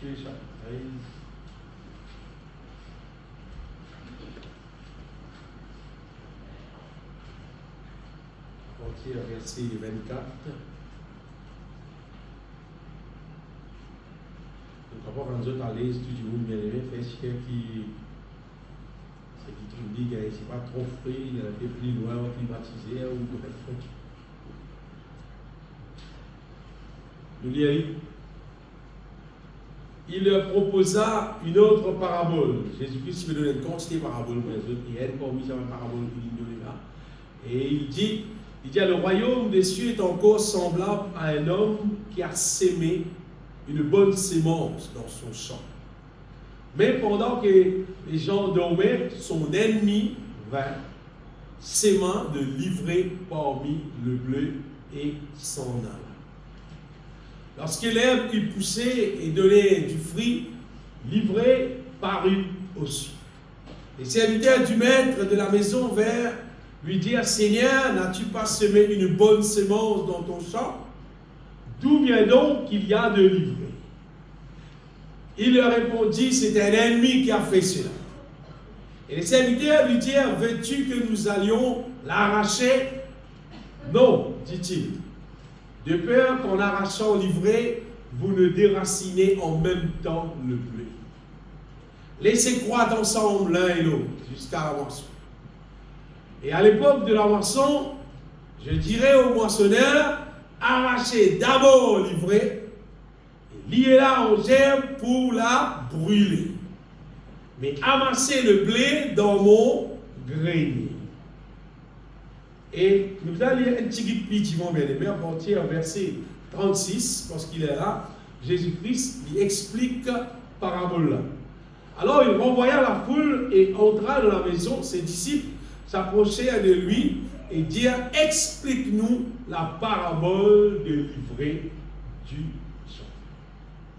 Matthieu chapitre 13. À partir du verset 24. Donc, avant quand nous autres à l'aise, tout le monde bien aimé, fait ce qui dit que c'est pas trop frais, il a fait plus loin, climatisé, ou bref. Nous lisons. Il leur proposa une autre parabole. Jésus-Christ veut donner une quantité de paraboles pour les autres. Et elle, parmi ces paraboles qu'il donne là. Et il dit, le royaume des cieux est encore semblable à un homme qui a sémé une bonne sémence dans son champ. Mais pendant que les gens dormaient, son ennemi vint, s'aimant de livrer parmi le bleu et s'en alla. Lorsque l'herbe eut poussé et donné du fruit, livré parut aussi. Les serviteurs du maître de la maison vinrent lui dire, Seigneur, n'as-tu pas semé une bonne sémence dans ton champ? D'où vient donc qu'il y a de livré? Il leur répondit, c'est un ennemi qui a fait cela. Et les serviteurs lui dirent, veux-tu que nous allions l'arracher? Non, dit-il. De peur qu'en arrachant l'ivraie, vous ne déracinez en même temps le blé. Laissez croître ensemble l'un et l'autre jusqu'à la moisson. Et à l'époque de la moisson, je dirai au moissonneur, arrachez d'abord l'ivraie, et liez-la en gerbe pour la brûler. Mais amassez le blé dans mon grenier. Et nous allons lire un petit guide pitivement bien aimé, à partir du verset 36, parce qu'il est là, Jésus-Christ lui explique parabole-là. Alors il renvoya la foule et entra dans la maison. Ses disciples s'approchèrent de lui et dirent, explique-nous la parabole de l'ivraie du champ.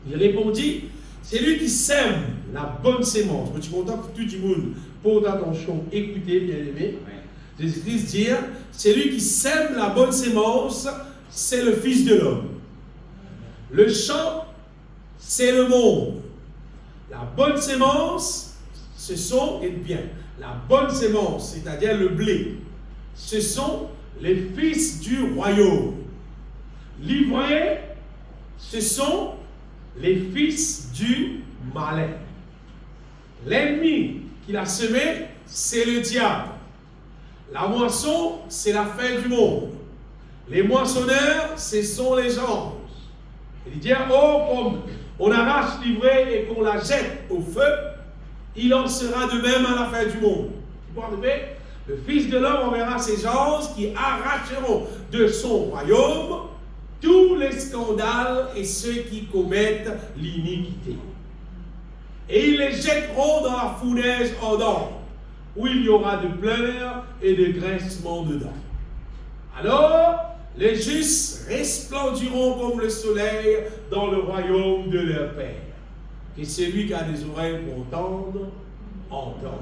Il répondit, c'est lui qui sème la bonne sémence. Je suis content que tout le monde porte attention, écoutez bien aimé. Jésus-Christ dit, c'est lui qui sème la bonne sémence, c'est le Fils de l'homme. Le champ, c'est le monde. La bonne sémence, ce sont, et bien, la bonne sémence, c'est-à-dire le blé, ce sont les fils du royaume. L'ivraie, ce sont les fils du malin. L'ennemi qui l'a semé, c'est le diable. La moisson, c'est la fin du monde. Les moissonneurs, ce sont les anges. Il dit, oh, comme on arrache l'ivraie et qu'on la jette au feu, il en sera de même à la fin du monde. Vous comprenez? Le Fils de l'homme enverra ses anges qui arracheront de son royaume tous les scandales et ceux qui commettent l'iniquité. Et ils les jetteront dans la fournaise ardente, où il y aura de pleurs et de grincements dedans. Alors, les justes resplendiront comme le soleil dans le royaume de leur Père. Que celui qui a des oreilles pour entendre, entende.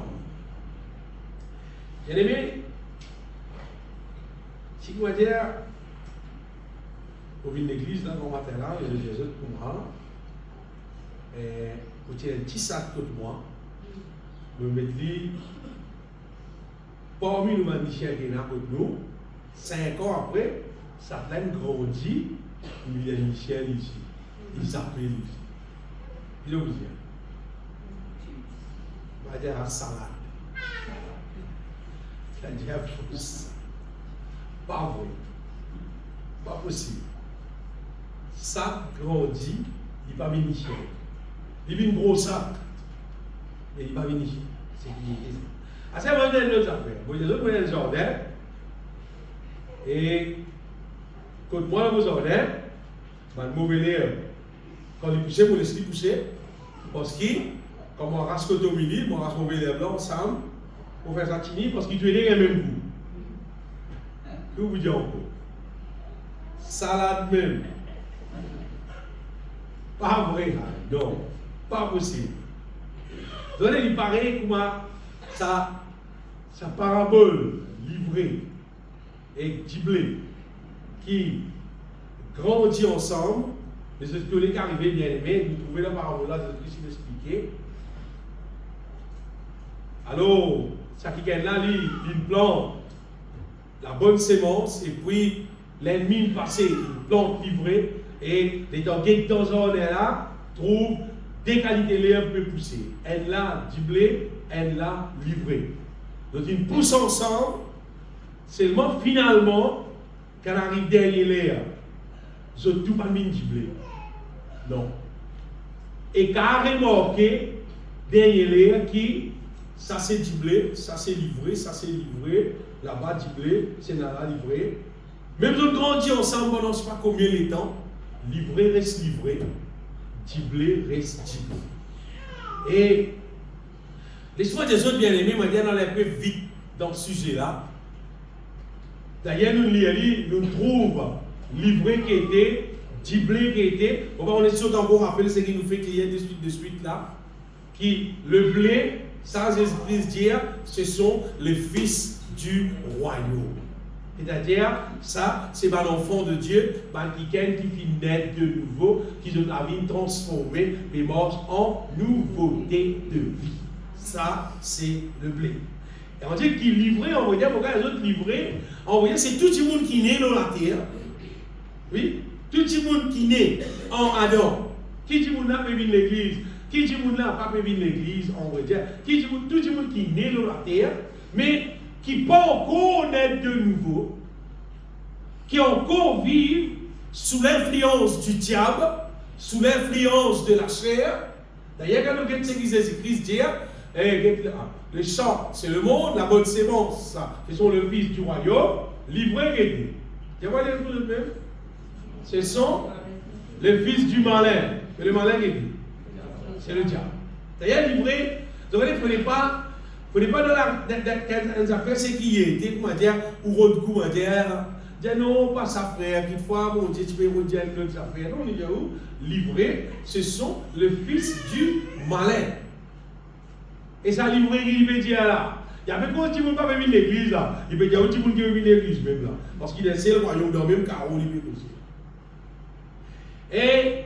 Bien aimé, si vous dire, au vin d'église, là, dans le matin, là, il y a des autres pour moi, et vous tirez un petit sac contre moi, vous mettez parmi nous magiciens qui sont là contre nous, 5 ans après, ça plein grandit, il y a Michel ici, il s'appelle ici. Il vous dit, on va dire la salade. C'est-à-dire fausse. Pas vrai. Pas possible. Ça grandit, il va venir Michel. Il vient gros sac, mais il va venir Michel. C'est qui est. À ce moment-là, il y a une autre affaire. Vous voyez, vous avez le jardin, et quand moi, dans mon jardin, je vais me quand il pousse, je laisse pousser, parce que, comme on rase côté au milieu, on rase mon vélo blanc ensemble, pour faire ça tini, parce qu'il doit aller le même goût. Que vous dites encore? Salade même. Pas vrai, non, pas possible. Donc, il paraît comme sa parabole livrée et du blé qui grandit ensemble Mais c'est ce que les arrivé bien aimé, vous trouvez la parole là, Jésus-Christ l'expliquer. Alors, ça qui est là, il plante la bonne sémence, et puis l'ennemi passé, il plante livré, et les temps qui dans ce là, trouve des qualités un peu poussées. Elle l'a du blé, elle l'a livré. Donc ils poussent ensemble, seulement finalement, quand arrive derrière l'air, ils ont tout pas mis du blé. Non. Et carrément, derrière l'air qui, ça c'est du blé, ça c'est livré, là-bas du blé, c'est là livré. Même si on grandit ensemble pendant je ne sais pas combien de temps, livré reste livré, du blé reste du blé. Et l'histoire des autres bien-aimés, moi, bien aller un peu vite dans ce sujet-là. D'ailleurs, nous trouvons livré qui était, du blé qui était. On est sûr encore rappeler ce qui nous fait crier de suite là. Qui, le blé, ça, Jésus-Christ dit, ce sont les fils du royaume. C'est-à-dire, ça, c'est l'enfant de Dieu, quelqu'un qui finit naître de nouveau, qui a la vie transformée, mais marche en nouveauté de vie. Ça, c'est le blé. Et on dit qu'il livrait, on va dire, pourquoi les autres livrés, on va dire, c'est tout le monde qui naît dans la terre. Oui, tout le monde qui naît en Adam. Qui dit monde n'a pas vu l'église? Qui dit monde n'a pas vu l'église? On va dire, tout le monde qui naît dans la terre, mais qui peut encore naître de nouveau, qui encore vivent sous l'influence du diable, sous l'influence de la chair. D'ailleurs, quand nous regardons ce que Jésus-Christ dit, le champ, c'est le monde, la bonne sémence, ce sont le fils du royaume, livré et aidé. Tu vois les choses de même? Ce sont les fils du malin, et le malin est dit. C'est le diable. D'ailleurs, livré, donc il ne fallait pas dans les affaires, c'est qui était, comment dire, ou comment dire non, pas sa frère, une fois, mon Dieu, tu peux redire notre affaire. Non, on dit où? Livré, ce sont les fils du malin. Et ça, livré, il veut dire là. Il y a même quand tu ne peux pas venir l'église là, il peut dire où tu peux venir l'église même là. Parce qu'il est seul royaume dans le même carreau, il peut aussi. Et,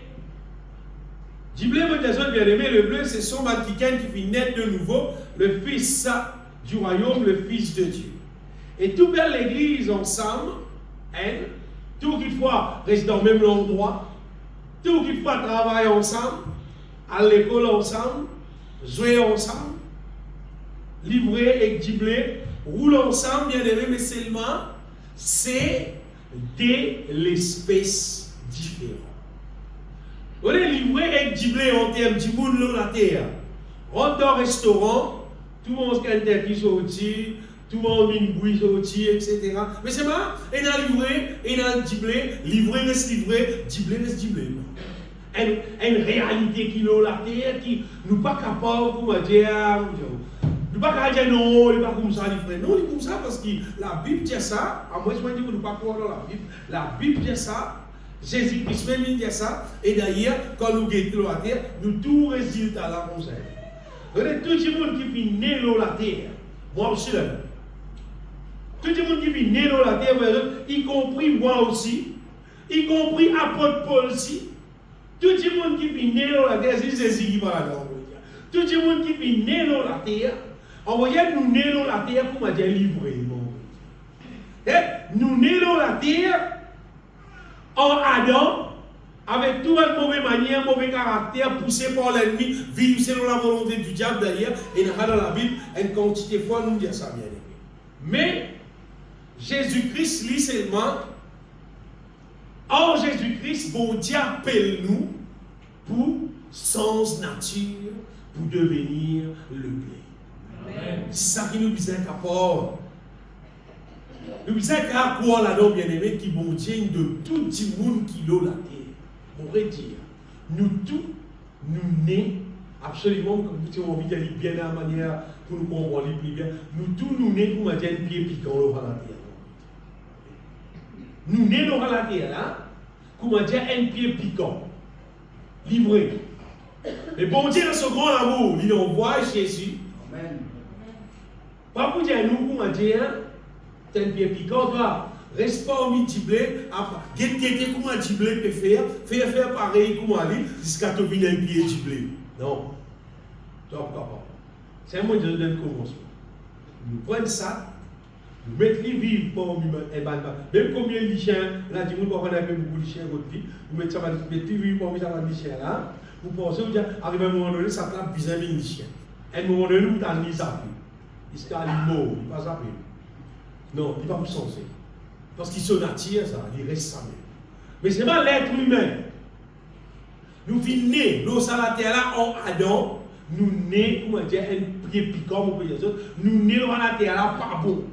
du blé, mon Dieu, bien aimé, le bleu, c'est son quelqu'un qui finit naître de nouveau, le fils du royaume, le fils de Dieu. Et tout bien l'église ensemble, elle, tout qu'il faut rester dans le même endroit, tout qu'il faut travailler ensemble, à l'école ensemble, jouer ensemble, livrer et du blé, rouler ensemble, bien aimé, mais seulement, c'est des espèces différentes. On est livré avec du blé en termes du monde de la terre. On rentre dans un restaurant, tout le monde qui sorti, tout le monde une bouille sorti, etc. Mais c'est pas, il a livré, il a du blé, livré reste livré, du blé reste du blé. Une réalité qui est la terre, qui nous pas capable, comment dire, nous pas capable de dire non, il n'est pas comme ça, livré. Non, il est comme ça parce que la Bible dit ça, à moins de dire que nous ne pas croire dans la Bible dit ça. Jésus-Christ même dit ça, et d'ailleurs, quand nous guettons la terre, nous tout résultat là comme ça. Regardez, tout le monde qui vit né dans la terre, moi aussi là. Tout le monde qui vit né dans la terre, y compris moi aussi, y compris apôtre Paul aussi. Tout le monde qui vit né dans la terre, c'est Jésus qui va là. Tout le monde qui vit né dans la terre, on va dire nous né dans la terre, comment dire livré. Nous né dans la terre, en Adam, avec toute une mauvaise manière, mauvais caractère, poussé par l'ennemi, vivre selon la volonté du diable d'ailleurs, et dans la Bible, une quantité de fois nous dit ça bien aimé. Mais Jésus-Christ, lui seulement, en Jésus-Christ, bon Dieu appelle nous pour sans nature, pour devenir le blé. C'est ça qui nous disait qu'apport. Nous disons qu'à quoi là-dedans, bien-aimé, qui bon Dieu de tout le monde qui l'a la terre. On pourrait dire, nous tous, nous nés, absolument, comme vous avez envie d'aller bien à la manière pour nous comprendre plus bien, nous tous, nous nés, pour dire un pied piquant, l'aura la terre. Nous nés, l'aura la terre, là, comment dire un pied piquant, livré. Et bon Dieu, dans ce grand amour, il envoie Jésus. Amen. Pas pour dire nous, comment dire, un pied piquant, toi, Reste pas au mi-diblé, guetter comment diblé peut faire pareil comment aller, jusqu'à te venir un pied diblé. Non. Top, papa. C'est un mot de commencement. Nous prenons ça, nous mettons les vivres pour même combien de chiens, là, dit nous qu'on a beaucoup de chiens à votre vie, vous mettez ça, vous mettez les vivres pour mettre ça dans les chiens là, vous pensez, vous dites, arrive à un moment donné, ça claque bizarre de chiens. À un moment donné, vous t'en ça il se calme mort, il ne passe pas. Non, il ne va pas censé. Parce qu'il se nature, ça, il reste ça même. Mais ce n'est pas l'être humain. Nous venons nés, nous sommes à la terre là, en Adam, nous nés, comment dire, un pied piquant, on peut dire ça, nous nés dans la terre là, pas bon.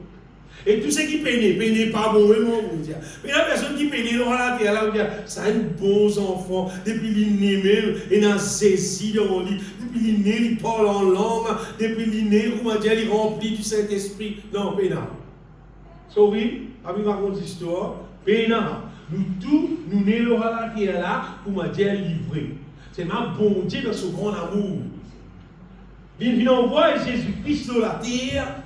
Et tout ce qui peine pas bon, vraiment, on peut dire. Mais la personne qui peine dans la terre là, on peut dire, ça a un bon enfant, depuis qu'il est né même, il a saisi dans le lit, depuis qu'il est né, il parle en langue, depuis qu'il est né, comment dire, il remplit du Saint-Esprit. Non, pénal. Sorry, avec ma grande histoire, pénal. Nous tous, nous nés dans la terre là, pour me dire livré. C'est ma bon Dieu dans son grand amour. Il vient envoyer Jésus-Christ dans la terre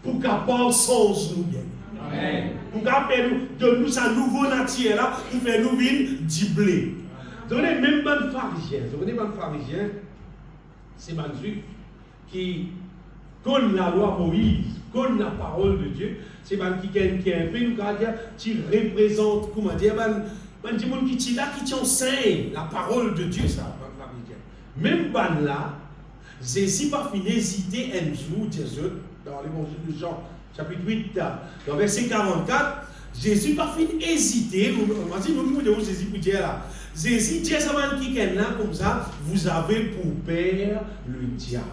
pour qu'il parle sans nous bien. Amen. Pour qu'il faire de nous sa nouveau nature là, pour faire nous venir diblé. Vous avez même ban pharisien. Vous avez ban pharisien, c'est ban juif qui connaît la loi Moïse, connaît la parole de Dieu. C'est ban qui est un peu, nous allons dire, qui représente, comment dire, ban dit mon qui là qui enseigne la parole de Dieu, ça, ban pharisien. Même ban là, Jésus pas fini hésiter un jour, Jésus, dans l'évangile de Jean, chapitre 8, dans verset 44, Jésus pas fini hésiter, on va dire, nous devons Jésus pour dire là. Jésus dit ça man qui est là comme ça, vous avez pour père le diable.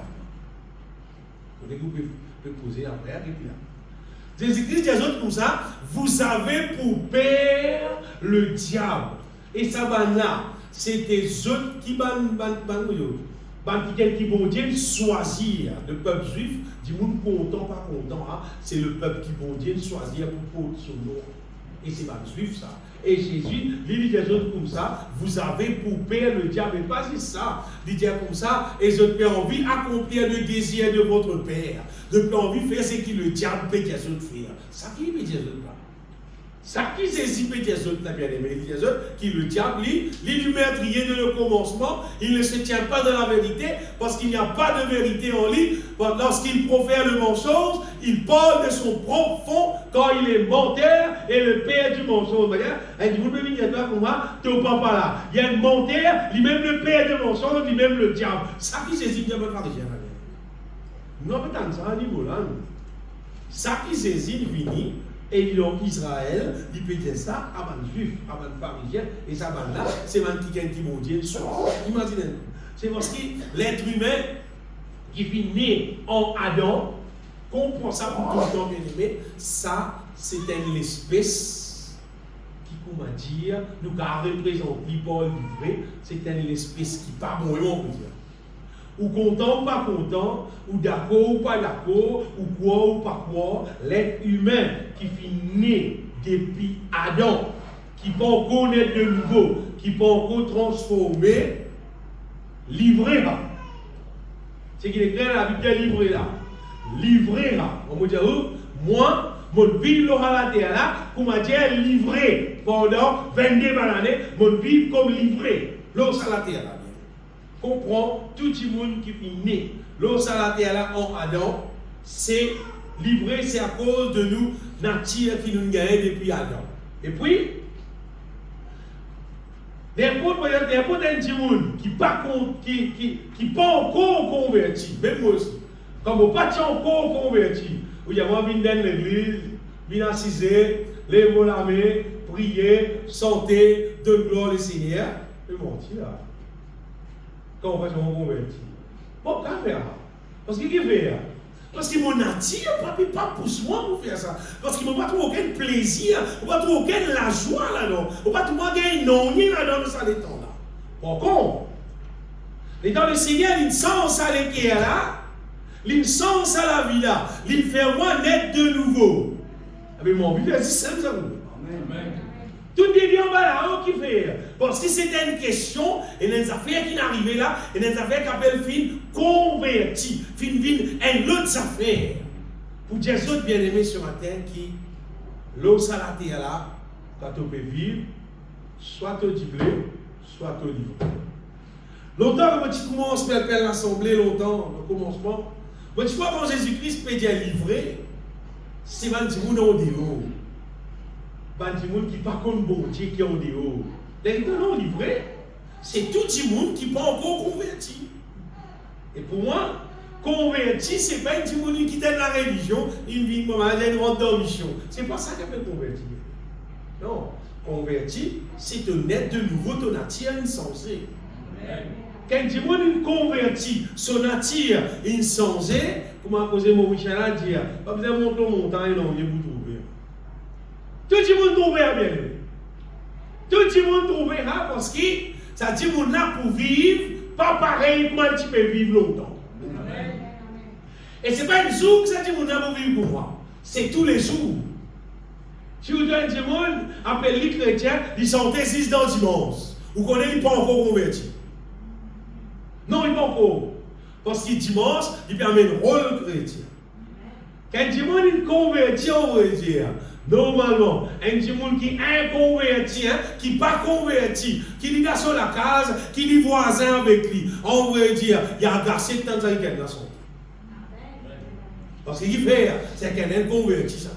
Vous pouvez poser après, et puis là. Jésus-Christ dit comme ça, vous avez pour père le diable. Et ça ban là, c'est des autres qui ban qui vont Dieu choisir le peuple juif, du monde content, pas content, hein? C'est le peuple qui vont Dieu choisir pour porter son nom. Et c'est pas juif ça. Et Jésus, il dit des autres comme ça, vous avez pour père le diable, et pas juste ça, il dit comme ça, et je peux envie d'accomplir le désir de votre père, je peux envie de faire ce que le diable peut dire faire. Ça qui peut dire là. Ça qui Jésus peut dire là, bien aimé, il dit qui le diable, lui meurtrier de le commencement, il ne se tient pas dans la vérité, parce qu'il n'y a pas de vérité en lui. Lorsqu'il profère le mensonge, il parle de son propre fond quand il est menteur et le père du mensonge. Il dit, vous ne venez pas pour moi, tu n'es pas là. Il y a un menteur, lui-même le père du mensonge, lui-même le diable. Ça qui Jésus vient pas faire. Non, mais dans ça, niveau là, ça qui Jésus vient. Et ils ont Israël, ils peut dire ça à un juif, à un pharisien, et ça là, c'est un qui vont dire imaginez, c'est parce que l'être humain qui vit né en Adam, comprend ça pour tout le temps bien aimé, ça c'est une espèce qui, comment dire, nous représente l'hypole du vrai, c'est une espèce qui pas bon, on peut dire. Ou content ou pas content, ou d'accord ou pas d'accord, ou quoi ou pas quoi, l'être humain qui finit depuis Adam, qui peut encore naître de nouveau, qui peut encore transformer, livré là. C'est qu'il est clair la Bible est livré là. Livré là. On peut dire, moi, mon vie l'aura la terre là, pour me dire livré pendant 22 années, mon vie comme livré. L'eau à la terre là. Comprend tout le monde qui est né. L'os à la terre là en Adam, c'est livré, c'est à cause de nous, nature qui nous gagne depuis Adam. Et puis, n'importe un petit monde qui n'est pas encore converti, même moi aussi, comme on n'est pas encore converti, où il y a moi venir dans l'église, venir assiser, lever la main, prier, chanter, donner gloire au Seigneur, c'est menti là. Quand on va se convertir. Bon, qu'à faire? Parce qu'il fait. Parce que mon nature, pas pousse moi pour faire ça. Parce qu'il ne m'a pas trouvé aucun plaisir, on ne va pas trouver aucune la joie là-dedans. On ne va pas trouver non là-dedans de ça les temps là. Par contre, les temps le Seigneur, il sent ça les là, il sent ça la vie là, il fait moi naître de nouveau. Mais mon but, c'est simple ça. Amen. Tout devient en bas là, qui fait. Parce que c'était une question, et les affaires qui n'arrivaient là, et les affaires qui appellent fin converti, fin une autre affaire. Pour dire autres bien-aimés sur la terre qui l'eau salade là, quand tu peux vivre, soit tu dis soit tu livre. Longtemps que tu commences à faire l'assemblée, longtemps, au commencement, mais tu vois quand Jésus-Christ peut dire livrer, c'est pas des gens en dehors. Pas des gens qui pas comme bon Dieu qui est en dehors. Les gens livrés, c'est tout le monde qui n'est pas encore converti. Et pour moi, converti, ce n'est pas une monde qui est la religion, une vie de une rentre dans la mission. Ce n'est pas ça qu'on appelle converti. Non, converti, c'est un être de nouveau, ton nature insensée. Quand tu es converti, son nature insensée, comment poser mon Michel à dire, pas besoin de monter en montagne, non, il vous trouver. Tout le monde trouvera bien. Tout le monde trouvera parce que ça dit qu'on a pour vivre, pas pareil comment tu peux vivre longtemps. Et ce n'est pas un jour que ça dit qu'on a pour vivre pour moi. C'est tous les jours. Si vous donnez du monde, appelle les chrétiens, ils sont décisifs dans le dimanche. Vous connaissez, ils ne sont pas encore convertis. Non, il n'est pas encore. Parce que dimanche, il permet le rôle chrétien. Quand un dimanche est converti, on va dire, normalement, un dimanche qui est inconverti, qui n'est pas converti, qui est sur la case, qui est voisin avec lui, on va dire, il y a gâché de temps en temps dans son temps. Parce qu'il fait, c'est qu'un inconverti, ça.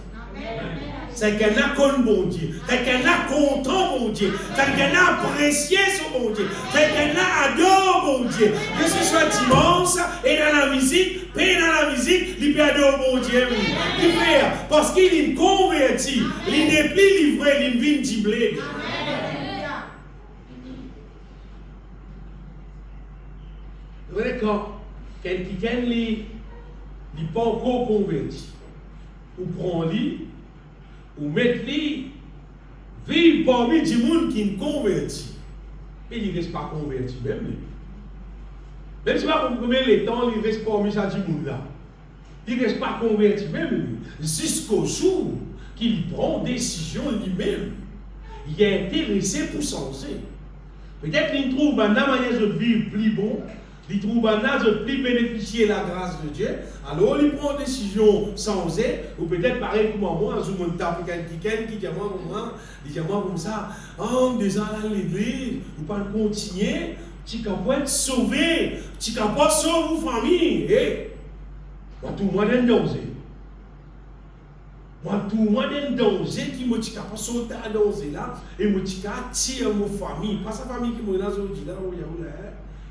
C'est qu'elle a connu bon Dieu, c'est qu'elle a content bon Dieu, c'est qu'elle a apprécié son bon Dieu, c'est qu'elle a adoré bon Dieu. Que ce soit dimanche et dans la musique, il peut adorer bon Dieu. Il fait parce qu'il est converti, il n'est plus livré, il vient d'y. Vous voyez quand quelqu'un n'est pas encore converti, ou prend-lui, ou mettre-les vivre parmi du monde qui est converti. Et il ne reste pas converti même. Même si pas combien de temps, il reste parmi ça du monde là. Il ne reste pas converti même. Jusqu'au jour qu'il prend décision lui-même. Il est intéressé pour changer. Peut-être qu'il trouve une manière de vivre plus bon. Il trouve un âge de plus bénéficier de la grâce de Dieu. Alors, il prend une décision sans aide, ou peut-être pareil comme moi, je me tape quelqu'un qui dit moi comme ça, en deux ans à l'église, vous pouvez continuer, tu peux être sauvé, tu peux sauver vos familles. Moi, tout le monde est en danger. Moi, tout le monde est en danger qui me dit pas sauter à danger là, et me dit tirer ma famille, pas sa famille qui me dit là, où il y a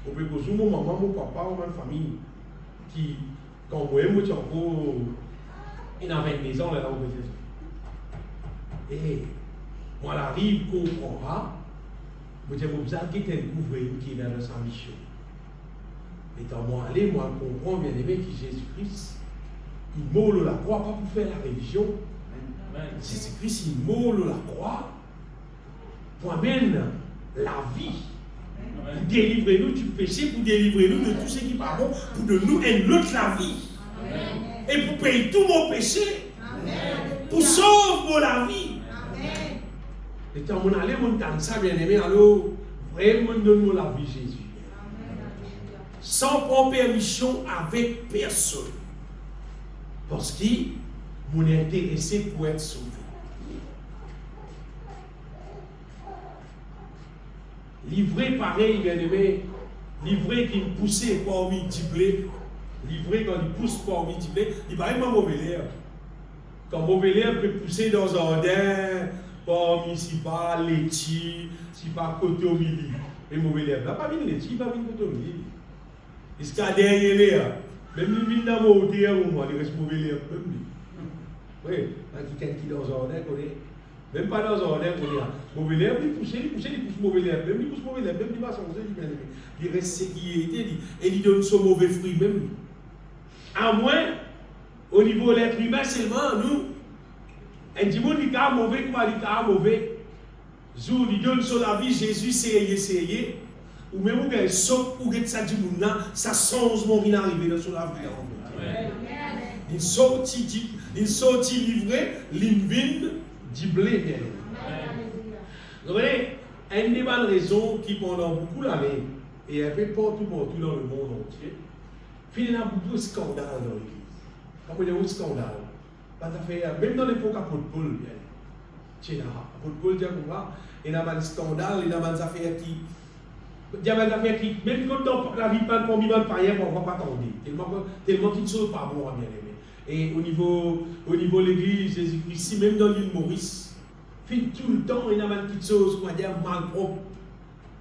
on peut poser mon maman, mon papa, ou ma famille qui, quand moi, je suis encore, il a 22 ans, là, on peut dire. Et moi, j'arrive, comprendra, je dis, vous avez qui est un qui est dans sa mission. Et quand moi, aller, moi, je comprends, bien aimé, que Jésus-Christ, il moule la croix, pas pour faire la religion. Jésus-Christ, il moule la croix pour amener la vie. Pour délivrer nous du péché, pour délivrer nous de tout ce qui n'est pas bon, pour de nous une autre la vie. Amen. Et pour payer tous nos péchés. Amen. Pour sauver la vie. Amen. Et quand on allait, on entend ça, bien aimé, alors, vraiment, donne-nous la vie, Jésus. Amen. Sans prendre permission avec personne. Parce qu'on est intéressé pour être sauvé. Livré pareil, bien aimé, livré qui me poussait parmi du blé, livré quand il pousse parmi du blé, il paraît pas mauvais l'air. Quand mauvais l'air peut pousser dans un jardin, parmi si pas laitier, si pas côté au milieu. Et mauvais l'air, là, pas bien laitier, pas bien côté au milieu. Et ce qu'il y a derrière l'air, même lui, dans mon hauteur, il reste mauvais l'air, même lui. Oui, quand quelqu'un qui est dans un jardin, même pas dans un jardin, mauvais l'air, il pousse mauvais l'air, même il pousse mauvais l'air, même il va changer, il reste ce qui était, et il donne son mauvais fruit même. À moins, au niveau de l'être humain seulement, nous, un dimanche, il est mauvais, comment il est mauvais. Jour, il donne sur la vie, Jésus, c'est ou même où il saute, ou il ça du monde, ça changement qui est arrivé sur la vie. Il sortit livré, l'invine du blé. Vous voyez, une des bonnes raisons qui pendant beaucoup d'années, et un peu partout dans le monde entier, il y a beaucoup de scandales dans l'église. Quand il y a un scandale, même dans l'époque apôtre Paul, C'est là. Pour Paul dire comme ça, il y a un scandale, il y a des affaires qui. Il y a des affaires qui, même quand la vie pas pour vivre par hier, on ne va pas attendre. Tellement qu'ils ne sont pas bons, bien aimé. Et au niveau de l'église, ici, même dans l'île Maurice, tout le temps, il y a des petites choses, on va dire, malpropres.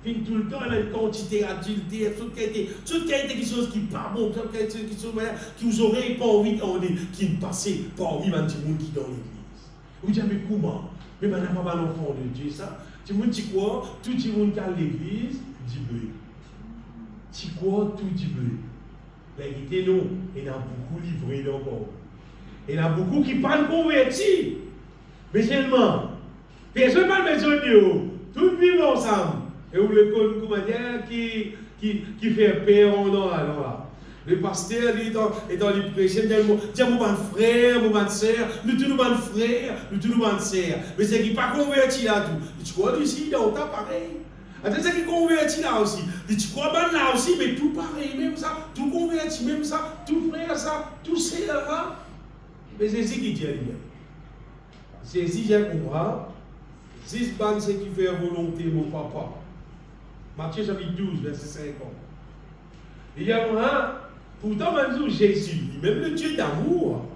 Tout le temps, il y a une quantité d'adultère, toute qualité de choses qui ne sont pas bonnes, toute qualité de choses qui vous auraient pas envie d'entendre, qui ne passaient pas envie de gens qui sont dans l'église. Vous dites, mais comment? Mais maintenant, pas l'enfant de Dieu, ça. Tu vois, tu crois, tout le monde qui a l'église, dit bleu. Tu crois, tout dit bleu. La vérité, non. Il y en a beaucoup livrés encore. Il y en a beaucoup qui ne sont pas convertis. Mais seulement, personne ne parle de Dieu. Tout vivent ensemble. Et vous le connaissez, qui fait peur en dans là. Le pasteur, il est dans les prêches, il dit, mon frère, mon soeur, nous tous nos frères, nous tous nos sœurs. Mais c'est qui n'est pas converti là tout. Tu crois ici, dans ta pareil. Attends, c'est qui est converti là aussi. Tu crois bien là aussi, mais tout pareil, même ça, tout converti, même ça, tout frère, ça, tout sœur, là. Mais c'est ici qui dit, c'est ici que j'ai compris. Si c'est qui fait volonté, mon papa. Matthieu chapitre 12, verset 50. Il y a un, pourtant, même Jésus, même le Dieu d'amour.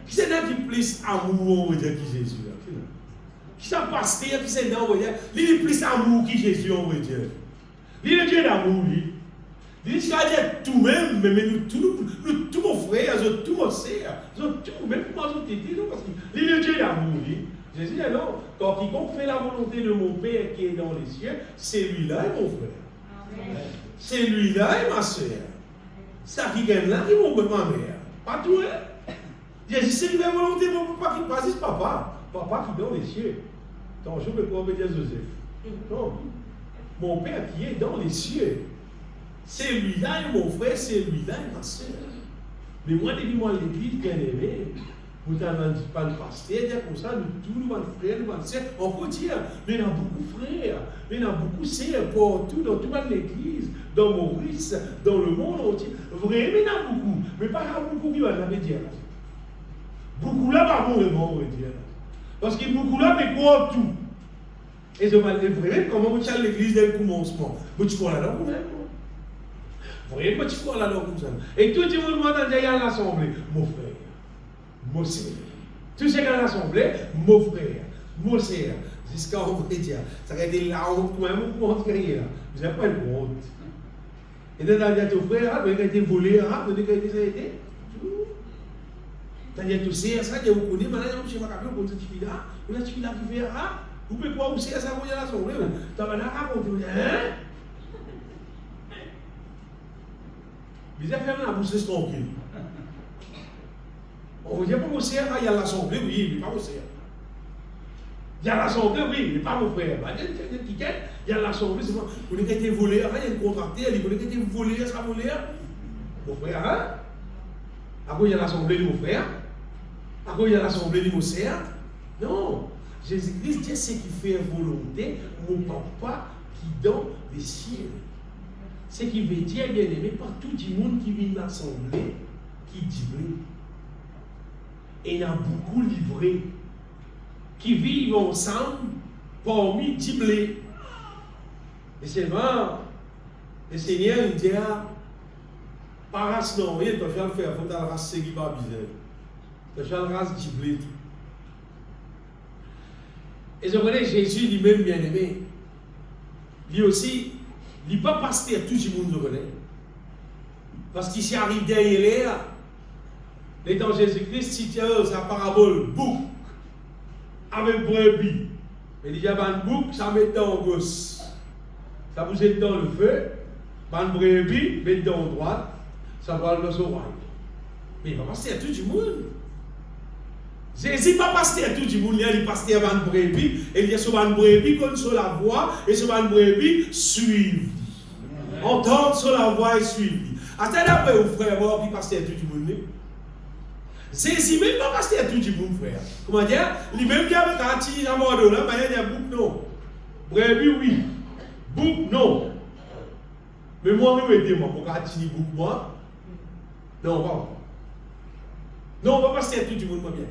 Qui c'est là qui plus amour, on va dire, qui Jésus? Qui c'est pasteur, qui c'est là, on va dire, il est plus amour qui Jésus, on va dire. Il est le Dieu d'amour, lui. Il dit, ça veut dire tout même, mais nous, tous nos frères, tous nos sœurs, tout, même pour moi, parce qu'il est le Dieu d'amour, lui. Jésus dit non, quand quiconque fait la volonté de mon Père qui est dans les cieux, c'est lui-là et mon frère. C'est lui-là et ma soeur. Ça qui gagne là, qui mon ma mère. Pas tout, hein? Jésus, c'est la volonté de mon papa qui passe, c'est papa. Papa qui est dans les cieux. Tant je ne peux pas obéir Joseph. Non. Mon Père qui est dans les cieux. C'est lui-là et mon frère, c'est lui-là et ma soeur. Mais moi, depuis moi, l'église bien aimée, vous n'avez pas le pasteur, dire comme ça, nous tous, nous, frères, nous, sœurs, on peut dire, mais il y a beaucoup de frères, mais il y a beaucoup de sœurs, partout, dans toute l'église, dans Maurice, dans le monde entier. Vraiment, il y en a beaucoup, mais pas beaucoup qui va dire. Beaucoup là, pas vraiment, on va dire. Parce que beaucoup là, mais quoi tout. Et je vais vraiment, comment vous avez l'église dès le commencement? Vous crois là-dedans, vous même. Vous voyez, vous crois là-dedans, comme ça. Et tout le monde m'a dit, il y a l'assemblée, mon frère. Mon sœur. Tout ce qu'il y a à l'assemblée, mon frère, mon sœur. Jusqu'à on va dire, ça va être la honte quand même, vous pensez là. Vous n'avez pas de honte. Et dans la vie de ton frère, vous avez été volé, vous avez été arrêté. Tu as dit tout ça, ça, vous connaissez, maintenant, je ne sais pas comment vous avez là, vous avez qui fait, vous pouvez pas aussi ça, vous avez l'assemblée. Tu vas là raconter, vous dites, hein? Vous avez fait la bouche tranquille. On vous dit, pas vos sœurs, il y a l'assemblée, oui, mais pas vos sœurs. Il y a l'assemblée, oui, mais pas vos frères. Il y a l'assemblée, c'est pas. Vous n'avez été volé, il y a une contractée, vous n'avez été volé, ça volé. Vos frères, hein? À quoi il y a l'assemblée de vos frères? À quoi il y a l'assemblée de vos sœurs? Non. Jésus-Christ dit, c'est qui fait volonté, mon papa qui dans les cieux. Ce qui veut dire, bien aimé, par tout le monde qui vient de l'assemblée, qui dit oui. Et il y a beaucoup livrés qui vivent ensemble parmi 10 blés. Et c'est vrai, le Seigneur il dit, pas race non, il faut faire le faire, il faut la race qui va bizarre. Il faut faire la race 10 blés. Et je connais Jésus lui-même bien aimé. Lui aussi, il n'est pas pasteur, tout le monde le connaît. Parce qu'il s'y arrive derrière l'air. Et dans Jésus-Christ, si tu as sa parabole, bouc, avec brebis, mais il y a un bouc, ça met dans le gosse. Ça vous aide dans le feu, un brebis, met dans la droite, ça va dans son oreille. Mais il va passer à tout le monde. Jésus n'est pas passer à tout le monde, il est passer à un brebis, et il y a sur un brebis comme sur la voie, et sur un brebis, suivre. Entendre sur la voie et suivre. Attendez après, vous frère, voir qui passe à tout le monde. C'est même pas passer à tout le monde, frère. Comment dire? Lui-même qui avait un petit amour là, il y a bouc non. Brebis, oui. Bouc, non. Mais moi, je vais dire, moi, pour qu'il y ait bouc, moi. Non, pas. Non, on va passer à tout le monde, moi bien.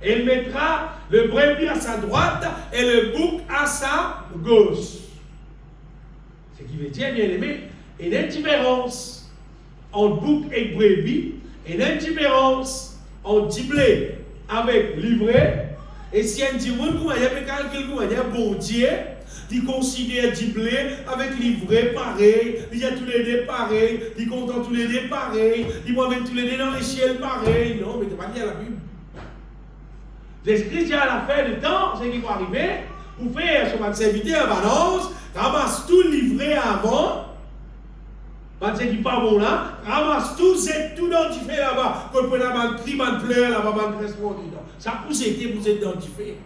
Elle mettra le brebis à sa droite et le bouc à sa gauche. Ce qui veut dire, bien aimé, une indifférence entre bouc et brebis, une indifférence entre giblé avec livret. Et si un dit, bon Dieu, il considère giblé avec livret pareil, il y a tous les deux pareils, il compte tous les deux pareils, il voit tous les deux dans les ciels pareil. Non, mais tu n'as pas dit à la Bible. L'Esprit à la fin du temps, c'est qu'il va arriver pour faire son activité en balance, ramasse tout le livret avant. Parce qu'il n'est pas bon là, ramasse tout, c'est tout identifié là-bas. Quand on a un cri, un pleur là-bas, un crespon. Ça vous aide, vous êtes identifié.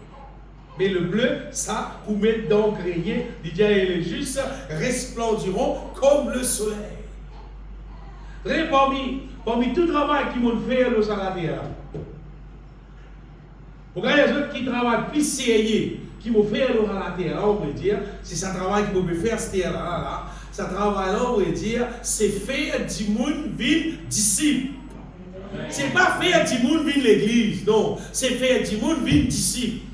Mais le bleu, ça, vous met dans le grenier, il est juste resplendiront comme le soleil. Parmi tout le travail qu'ils vont faire, nos salariés, pour les autres qui travaillent plus sérieux, qui vont faire le terre, on va dire, c'est ça travail qu'ils vont faire, cette terre-là, ça travail là, on va dire, c'est faire du monde vivre disciple. C'est pas faire du monde vivre l'église, non, c'est faire du monde vivre disciple.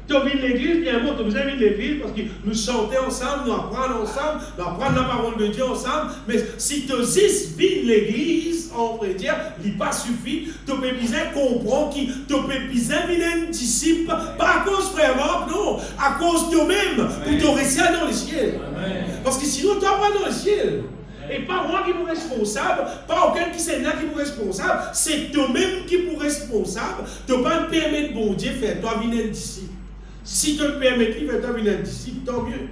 Tu vis l'église, bien bon, tu as besoin de l'église parce que nous chantons ensemble, nous apprenons ensemble, nous apprenons la parole de Dieu ensemble. Mais si tu vis l'église, on pourrait dire, il n'est pas suffit. Tu peux besoin comprendre que tu peux besoin de un disciple, pas à cause vraiment, non, à cause de toi-même, pour te rester dans le ciel. Parce que sinon, tu n'as pas dans le ciel. Et pas moi qui suis responsable, pas aucun qui c'est là qui est responsable, c'est toi-même qui est responsable. Tu ne peux pas permettre, bon Dieu, faire toi venir un disciple. Si tu le permets, il va devenir un disciple, tant mieux.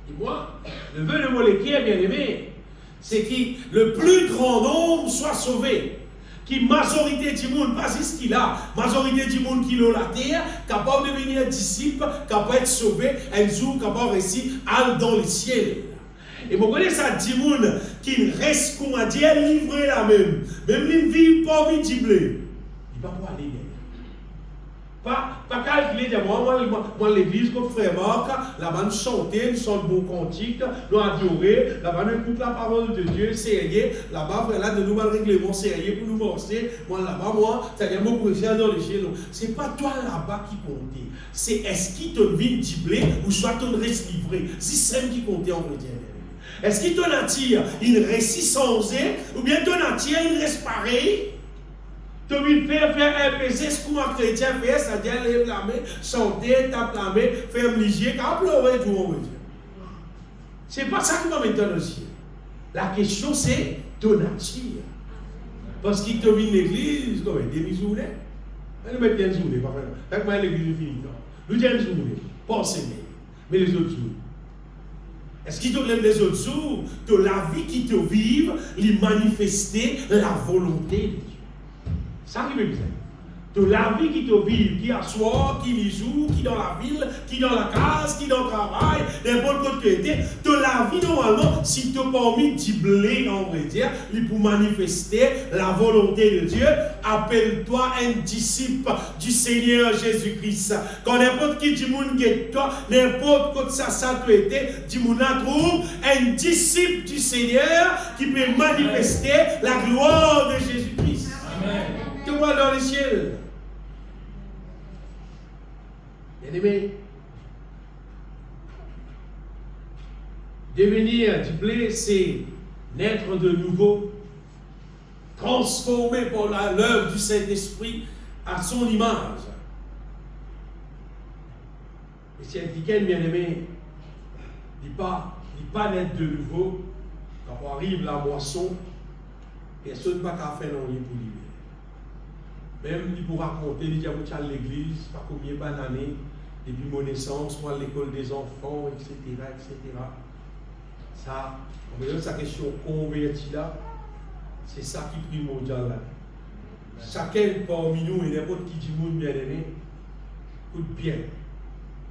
Et moi, le vœu de Moléquier, bien aimé, c'est que le plus grand nombre soit sauvé. Que majorité du monde, pas ce qu'il a, majorité du monde qui est la terre, capable de devenir disciple, capable d'être sauvé, un jour capable de réussir à aller dans le ciel. Et vous connaissez ça, du monde qui reste, comme on dit, livré la même. Même les vivent parmi du blé. Il va pas aller bien. Pas calculer, moi l'église comme frère Marc, là-bas nous chanter, nous chantons bon cantique, nous adorer, là-bas nous écoutons la parole de Dieu, sérieux, là-bas là de nous règlement sérieux pour nous morcer, moi là-bas, c'est-à-dire mon président dans les cieux. C'est pas toi là-bas qui compte, c'est est-ce qu'il te vient du blé ou soit ton reste livré, c'est ça qui compte en vrai. Est-ce qu'il te attire, il reste sans ou bien ton attire, il reste pareil? Tu veux faire un PC, ce qu'on a chrétien fait, c'est-à-dire lève la main, chanter, tape la main, faire un ligier, quand pleurer, tout on veut dire. C'est pas ça qui va mettre dans le ciel. La question c'est ton nature. Parce qu'il te vient l'église, comme des misoulés. Elle met bien zoulé, pas vraiment. Fait que moi l'église est finie. Nous disons zoulé, pas enseigner, mais les autres jours. Est-ce qu'il te lève les autres jours, de la vie qui te vive, lui manifester la volonté de Dieu? Ça qui veut dire. De la vie qui te vit, qui assoit, qui y joue, qui dans la ville, qui dans la case, qui dans le travail, n'importe côté. De la vie normalement, si tu n'as pas mis du blé, on va dire, pour manifester la volonté de Dieu, appelle-toi un disciple du Seigneur Jésus-Christ. Quand n'importe qui du monde qui est toi, n'importe quoi ça tu étais, du monde trouve un disciple du Seigneur qui peut manifester la gloire de Jésus-Christ. Amen. Tu vois dans le ciel. Bien-aimé, devenir du blé, c'est naître de nouveau, transformé par l'œuvre du Saint-Esprit à son image. Et c'est un week-end, bien-aimé, il pas naître de nouveau, quand arrive la moisson, personne n'a qu'à faire non pour lui. Même il pourra raconter, il dit à l'église, pas combien d'années, depuis mon naissance, moi l'école des enfants, etc. Ça, on va dire sa question convertie là, c'est ça qui est primordial là. Chacun parmi nous et n'importe qui du monde bien aimé, écoute bien,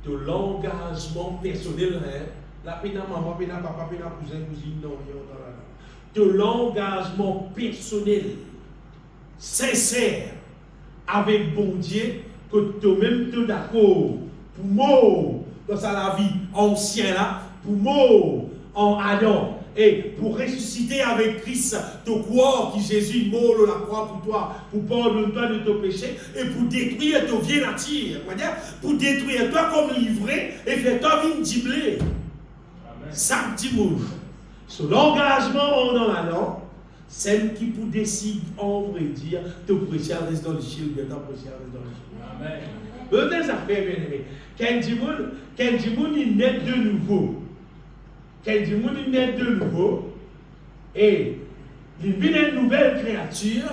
de l'engagement personnel, la peine à maman, peine à papa, peine à cousin, cousine, non, de l'engagement personnel, sincère, avec bon Dieu, que toi-même tu es d'accord, pour mot, dans la vie ancienne là, pour mot, en Adam, Et pour ressusciter avec Christ, ton corps qui Jésus mort à la croix pour toi, pour pardonner de ton péché et pour détruire ton vieille nature. Pour détruire toi comme livré et faire toi une diblé. Ça dimanche. Sur l'engagement dans la langue, celle qui pour décider, en vrai dire, te prêcher reste dans le ciel, bien ta prêcher reste dans le ciel. Amen. Deux affaires, bien aimé. Quand il naît de nouveau, il naît de nouveau, et il vient une nouvelle créature,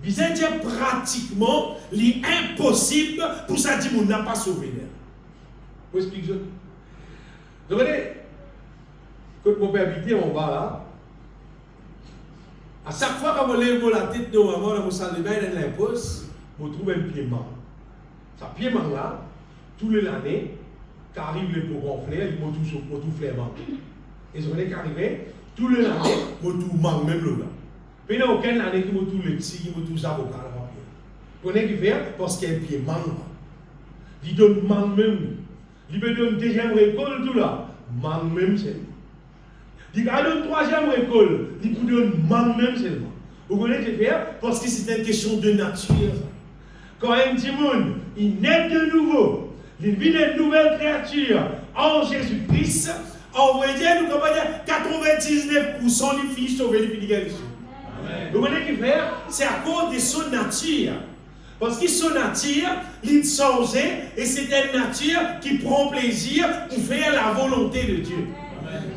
bien dire pratiquement, l'impossible pour ça dire n'a pas sauvé. Vous expliquez ça? Vous voyez, quand mon père habitait en bas là, à chaque fois que je lève la tête de maman dans mon salle de bain, il l'impose, je trouve un pied mort. Ce pied mort là, tous les années, quand arrive les pots gonflés, il m'a tout flément. Et je connais qu'arrivé, tous les années, je tout manque même là. Puis il n'y a aucune année qui m'a tout les petits, qui m'a tout les avocats là. Vous connaissez qui fait? Parce qu'il y a un pied mort. Il donne manque même. Il me donne une deuxième récolte tout là. Manque même c'est. Il donne une troisième récolte. Il vous donne manque même seulement. Vous connaissez qui fait? Parce que c'est une question de nature. Quand un petit monde, il naît de nouveau, il vit une nouvelle créature en Jésus-Christ, on va dire, nous avons dire 99% des filles sauvées, les filles guéries. Vous voyez qu'il fait? C'est à cause de son nature. Parce que son nature, il changeait et c'est une nature qui prend plaisir pour faire la volonté de Dieu.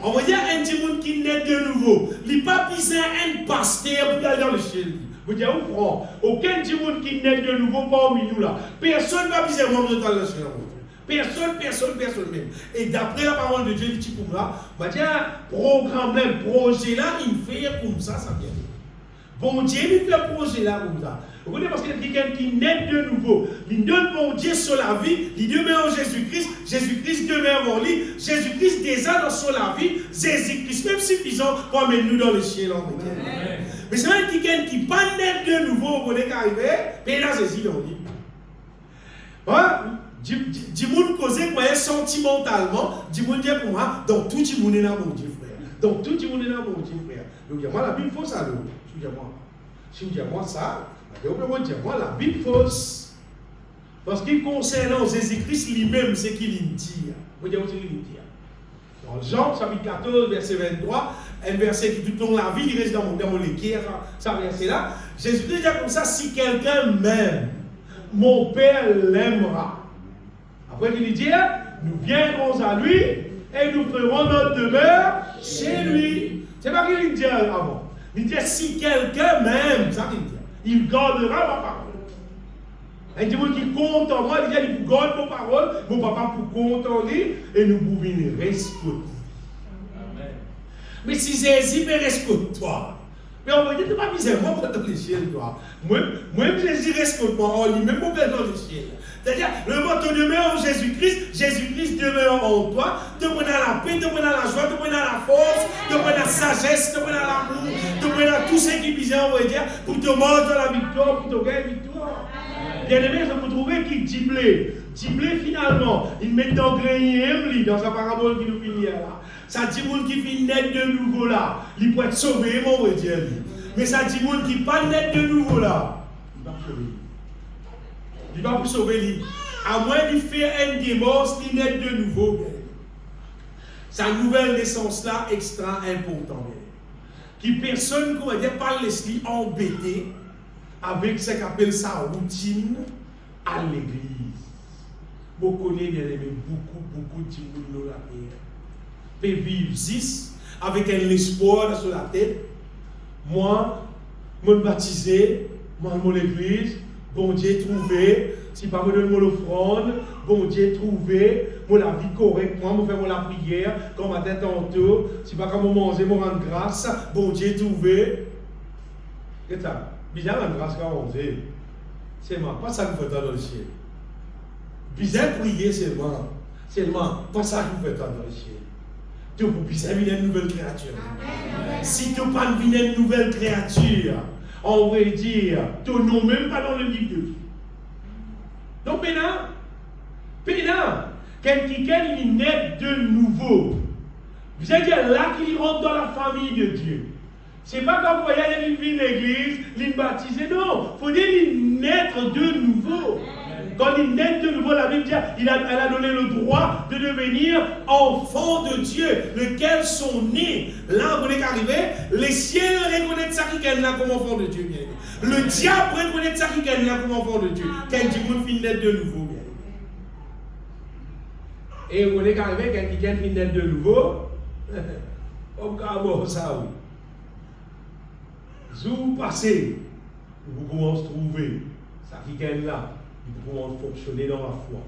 On va dire un petit monde qui naît de nouveau. Il n'est pas besoin un pasteur pour aller dans le ciel. Vous dites, où prend? Aucun petit monde qui naît de nouveau parmi nous là. Personne ne va besoin de rentrer dans le ciel. Personne même. Et d'après la parole de Dieu, il dit comme là, bah tiens, programme le projet là, il fait comme ça vient. Bon Dieu, il fait le projet là comme ça. Vous voyez, parce qu'il y a quelqu'un qui naît de nouveau. Il donne bon Dieu sur la vie, il demeure en Jésus-Christ, Jésus-Christ demeure en lui, Jésus-Christ déjà dans sur la vie, Jésus-Christ même suffisant pour amener nous dans le ciel en fait. Mais c'est vrai quelqu'un qui pas naît de nouveau, vous voyez qu'arriver, mais là c'est dans lui. Dis-moi causer quoi sentimentalement, dis-moi dire pour moi, dans tout le monde est là mon Dieu frère. Dans tout le monde est là mon Dieu frère. Donc moi la Bible fausse à l'eau. Si vous dites moi ça, vous pouvez dire moi la Bible fausse. Parce qu'il concerne Jésus-Christ lui-même, c'est qu'il dit. Vous dites ce qu'il dit. Dans Jean chapitre 14, verset 23, un verset qui tout le long la vie, il reste dans mon équerre, ça verset là. Jésus-Christ dit comme ça, si quelqu'un m'aime, mon Père l'aimera. Après qu'il dit, nous viendrons à lui et nous ferons notre demeure chez lui. C'est pas qu'il dit avant. Il dit, si quelqu'un m'aime, ça qu'il dit, il gardera ma parole. Il dit, qui compte en moi, il dit, il garde mon parole, mon papa pour compte en lui, et nous pouvons respecter. Amen. Mais si Jésus me respecte toi, mais on va dire, tu vas misère, moi, dans le ciel, toi. Moi, Jésus respecte moi, en lui, même mon père dans le ciel. C'est-à-dire, le mot te demeure en Jésus-Christ, Jésus-Christ demeure en toi, te prends la paix, te prends la joie, te prends la force, te prends la sagesse, te prends l'amour, te prends tout ce qui vient, on va dire, pour te mordre dans la victoire, pour te gagner la victoire. Bien aimé, je peux trouver qui Diblé. Diblé, finalement, il met dans grenier, dans sa parabole qui nous finit là. Ça dit monde qui finit net de nouveau là, il peut être sauvé, mon Dieu. Mais ça dit monde qui pas net de nouveau là, il va sauver. Il va plus sauver lui. À moins de faire un divorce, il naît de nouveau. Sa nouvelle naissance là, extra important. Qui personne, comment dire, pas laisser embêter avec ce qu'on appelle sa routine à l'église. Vous connaissez bien aimé beaucoup de gens là. Peut vivre 6 avec un espoir sur la tête. Moi, je me baptisé, moi, mon église. Bon Dieu trouvé, si pas me donne mon offrande, bon Dieu trouvé, moi la vie correcte, moi je fais la prière, comme matin tantôt, si pas quand je mange, je rends grâce, bon Dieu trouvé. Et ça, bizarre rendre grâce quand on dit, c'est moi, pas ça que vous faites dans le ciel. Bizarre prier seulement, pas ça que vous faites dans le ciel. Tu peux bizarre venir une nouvelle créature. Si tu n'as pas une nouvelle créature, on va dire, ton nom même pas dans le livre de vie. Donc maintenant, quelqu'un qui naît de nouveau, C'est-à-dire là qu'il rentre dans la famille de Dieu. C'est pas comme vous voyez, il vient l'église, il baptisé. Non, il faut dire qu'il naître de nouveau. Quand il naît de nouveau, la Bible dit elle a donné le droit de devenir enfant de Dieu, lequel sont nés. Là, vous êtes arrivé, les ciels reconnaissent ça qui est là comme enfant de Dieu. Bien. Le diable reconnaît ça qui est là comme enfant de Dieu. Quand du monde finit naître de nouveau. Bien. Et vous êtes arrivé, quand quelqu'un finit naître de nouveau, comme carrément ça, oui. Zou passé, vous commencez à trouver ça qui est là. Vous pouvez fonctionner dans la foi.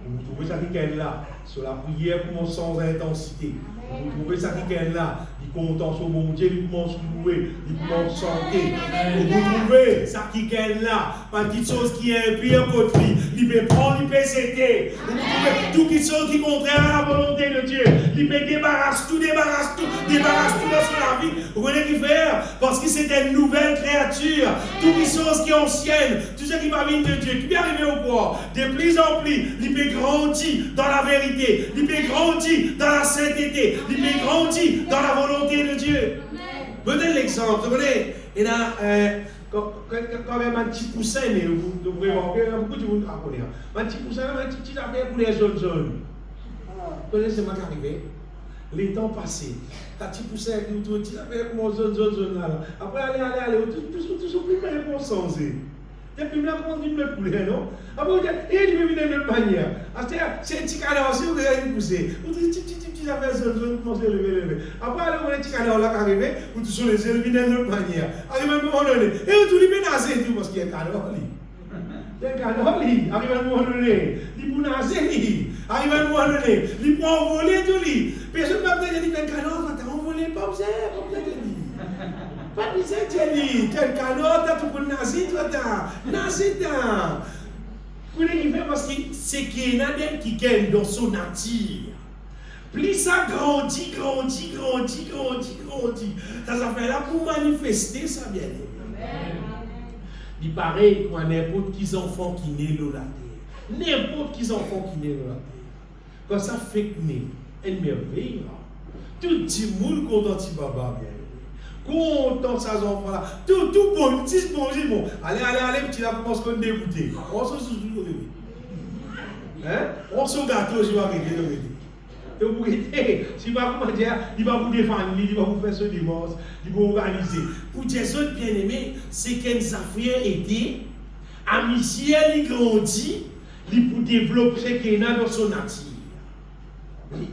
Vous trouvez ça qui est là, sur la prière commence sans intensité. Vous trouvez ça qui est là, il content sur mon Dieu, il commence à louer, il commence à chanter. Vous trouvez ça qui est là, pas une petite chose qui est pire contre lui, il peut prendre, il peut céder. Vous trouvez tout quelque chose qui est contraire à la volonté de Dieu, il peut débarrasser tout dans son vie. Vous voyez ce qu'il fait? Parce que c'est une nouvelle créature. Toutes les choses qui sont anciennes, tout ce qui va venir de Dieu, qui peut arriver au quoi? De plus en plus, il peut grandir dans la vérité, il peut grandir dans la sainteté. Il peut grandir dans la volonté de Dieu. Prenez l'exemple, vous voyez, il y a quand même un petit poussin, mais vous devrez voir, beaucoup de monde connaît. Un petit poussin, un petit affaire pour les jeunes. Vous connaissez ce qui est arrivé? Les temps passés, un petit poussin qui vous trouve, petit affaire pour les jeunes là. Après, allez, tout ce plus près pour changer. Depuis là, comment on dit le poulet, non? Après, vous dites, et je vais venir de l'autre manière. C'est un petit canard aussi, vous avez poussé. Vous dites, petit affaire, je commence à lever. Après, vous avez un petit canard là qui arrive, vous touchez les yeux, vous venez de l'autre manière. Arrive à un moment donné, et vous tout les menacez, tout, parce qu'il y a un canard. Il y a un canard, arrive à un moment donné, il peut nager, arrive à un moment donné, il peut envoler tout. Personne ne va me dire, il y a un canard, tu as envolé, pas vous pas de misère, Jenny. Quel canot, tu peux nager, toi, nager, vous voyez qu'il fait parce que c'est qu'il y a un qui gagne dans son nature. Plus ça grandit. Ça fait là pour manifester ça, bien aimé. Il paraît qu'on a n'importe qui enfant qui naît dans la terre. N'importe qui enfant qui naît dans la terre. Quand ça fait que naît, elle merveille. Tout le monde content de baba, bien. Content ces enfants-là. Tout bon, petit bon. Allez, petit là, commence à dégoûter. On se souvient. On se gâteau, je vais arrêter. Donc, vous voyez, si vous dire, il va vous défendre, il va vous faire ce dimanche, il va vous organiser. Pour dire ça, bien aimé, c'est qu'une affaire était, à Michel, il grandit, il peut développer ce qu'il a dans son nature. Oui.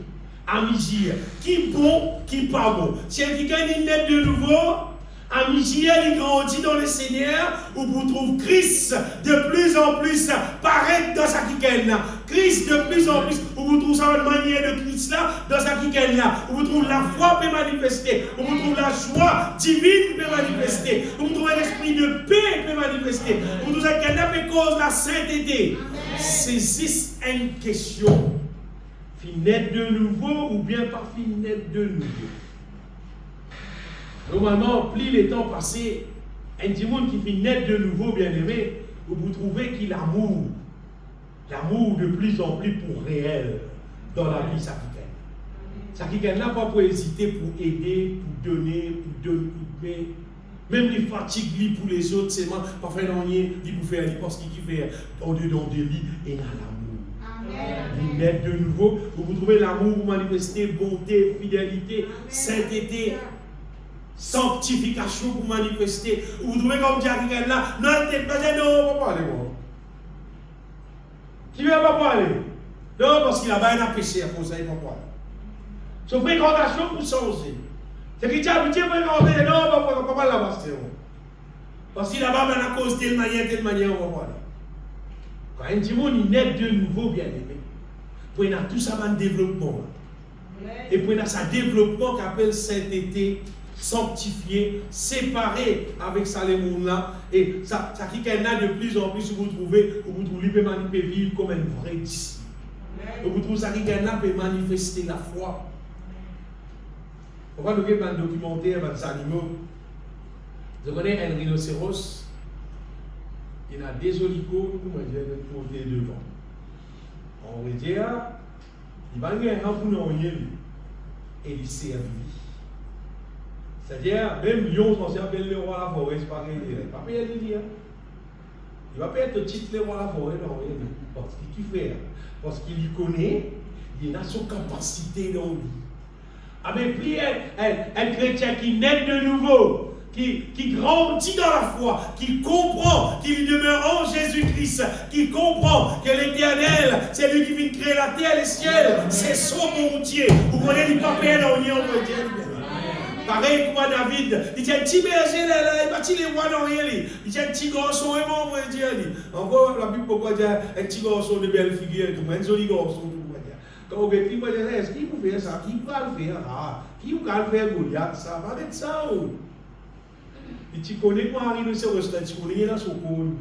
Amigiel, qui bon, qui pas bon. Si quelqu'un est né de nouveau, Amigiel, il grandit dans le Seigneur, où vous trouvez Christ de plus en plus paraître dans sa kikelle. Christ de plus en plus, où vous trouvez sa manière de Christ là, dans sa kikelle là, où vous trouvez la foi peut manifester, où vous trouvez la joie divine peut manifester, où vous trouvez l'esprit de paix peut manifester, où vous trouvez qu'elle n'a pas cause la sainteté. C'est une question. Finette de nouveau ou bien pas finette de nouveau. Normalement, plus les temps passés, un petit monde qui finette de nouveau, bien aimé, vous trouvez qu'il l'amour de plus en plus pour réel dans la vie sakikène. Sakikène n'a pas pour hésiter pour aider, pour donner, même les fatigues pour les autres, c'est pas faire rien, il pour faire, parce qu'il fait en dedans de lui et dans l'amour. Il naît de nouveau, vous trouvez l'amour, vous manifestez bonté, fidélité, sainteté, sanctification pour manifester. Vous trouvez comme Dieu là, non, t'es pas non, on va pas aller voir. Qui ne va pas aller? Non, parce qu'il a bien péché à cause de ça, il ne va pas aller. Son fréquentation pour changer. C'est que tu as habitué à fréquenter, non, on ne va pas là-bas. Parce qu'il a pas bien à cause de telle manière, on va pas aller. Quand un petit monde naît de nouveau, bien aimé, pour y avoir tout ça dans le développement. Et pour y avoir ce développement qu'on appelle sainteté, sanctifié, séparé avec ça les mondes là. Et ça qui est là de plus en plus, vous trouvez peut vivre comme un vrai disciple. Vous trouvez ça qui est là peut manifester la foi. On va nous faire un documentaire avec des animaux. Vous connaissez un rhinocéros. Il y a des olicos, nous avons des devant. On va dire, il va y avoir un peu de et il servit. C'est-à-dire, même Lyon, on s'appelle le roi de la forêt, c'est pas qu'il ne va pas payer le lien. Il va pas être le titre le roi de la forêt, non, parce qu'il fait, parce qu'il connaît, il a son capacité dans lui. Ah, mais plus un chrétien qui naît de nouveau, qui grandit dans la foi, qui comprend qu'il demeure en Jésus-Christ, qui comprend que l'Éternel, c'est lui qui vient créer la terre et le ciel, c'est son bon Dieu. Vous connaissez, il pas payer dans l'union, on veut dire. Pareil comme David, il dit un petit berger là, il bâtit les rois dans rien. Il dit un petit garçon, et mon vrai Dieu. Encore la Bible, pourquoi dire un petit garçon de belle figure, un joli garçon. Quand on veut dire, est-ce qu'il peut faire ça? Qui peut le faire? Qui peut le faire Goliath? Ça va être ça. Et tu connais comment arrive ce reste, tu connais dans son compte.